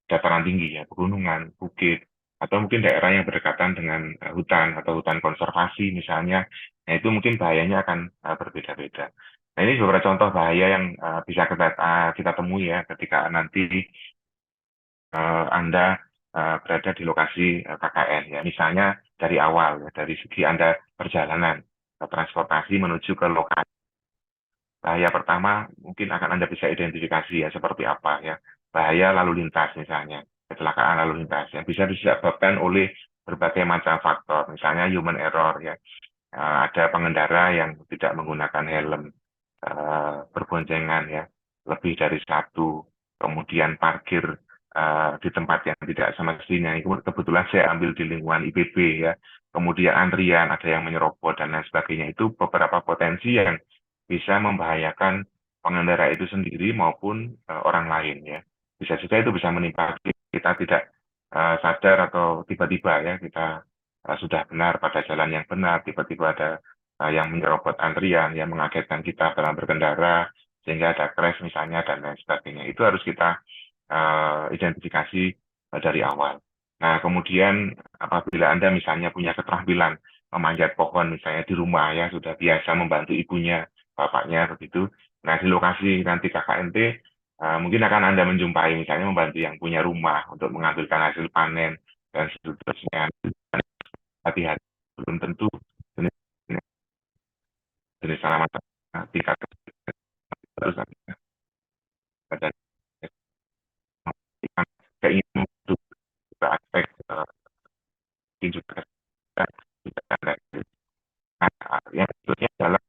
dataran tinggi ya, pegunungan, bukit, atau mungkin daerah yang berdekatan dengan hutan atau hutan konservasi misalnya. Nah itu mungkin bahayanya akan berbeda-beda. Nah ini beberapa contoh bahaya yang bisa kita temui ya ketika nanti Anda berada di lokasi KKN ya. Misalnya dari awal ya, dari segi Anda perjalanan transportasi menuju ke lokasi. Bahaya pertama mungkin akan Anda bisa identifikasi ya seperti apa ya. Bahaya lalu lintas misalnya, kecelakaan lalu lintas yang bisa disebabkan oleh berbagai macam faktor, misalnya human error ya. Ada pengendara yang tidak menggunakan helm, berboncengan ya, lebih dari satu, kemudian parkir di tempat yang tidak semestinya. Kebetulan saya ambil di lingkungan IPB ya, kemudian antrian, ada yang menyerobot dan lain sebagainya. Itu beberapa potensi yang bisa membahayakan pengendara itu sendiri maupun orang lain ya. Bisa juga itu bisa menimpa kita tidak sadar atau tiba-tiba ya kita sudah benar pada jalan yang benar, tiba-tiba ada yang menyerobot antrian, yang mengagetkan kita dalam berkendara, sehingga ada crash misalnya, dan lain sebagainya. Itu harus kita identifikasi dari awal. Nah, kemudian apabila Anda misalnya punya keterampilan memanjat pohon misalnya di rumah ya, sudah biasa membantu ibunya, bapaknya begitu. Nah, di lokasi nanti KKNT, mungkin akan Anda menjumpai misalnya membantu yang punya rumah untuk mengambilkan hasil panen, dan seterusnya. Hati-hati, belum tentu jenis tanaman tingkat terus ada keinginan untuk aspek mungkin juga ada yang sebetulnya adalah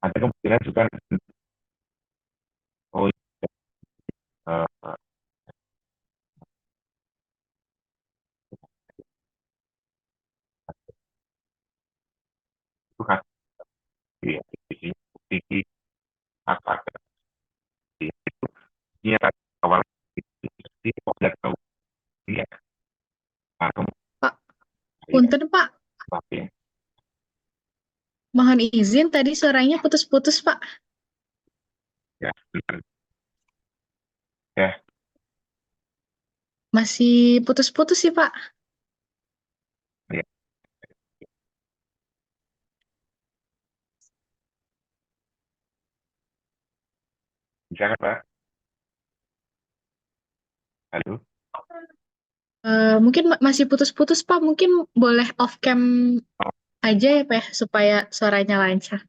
ada kemungkinan juga oh itu kan ya tinggi apa itu ini awal itu tidak tahu ya Pak, punten Pak, kemudian mohon izin tadi suaranya putus-putus Pak. ya ya Masih putus-putus sih Pak. ya bisa kan Pak? Halo. Mungkin masih putus-putus Pak, mungkin boleh off cam aja ya Pak ya, supaya suaranya lancar.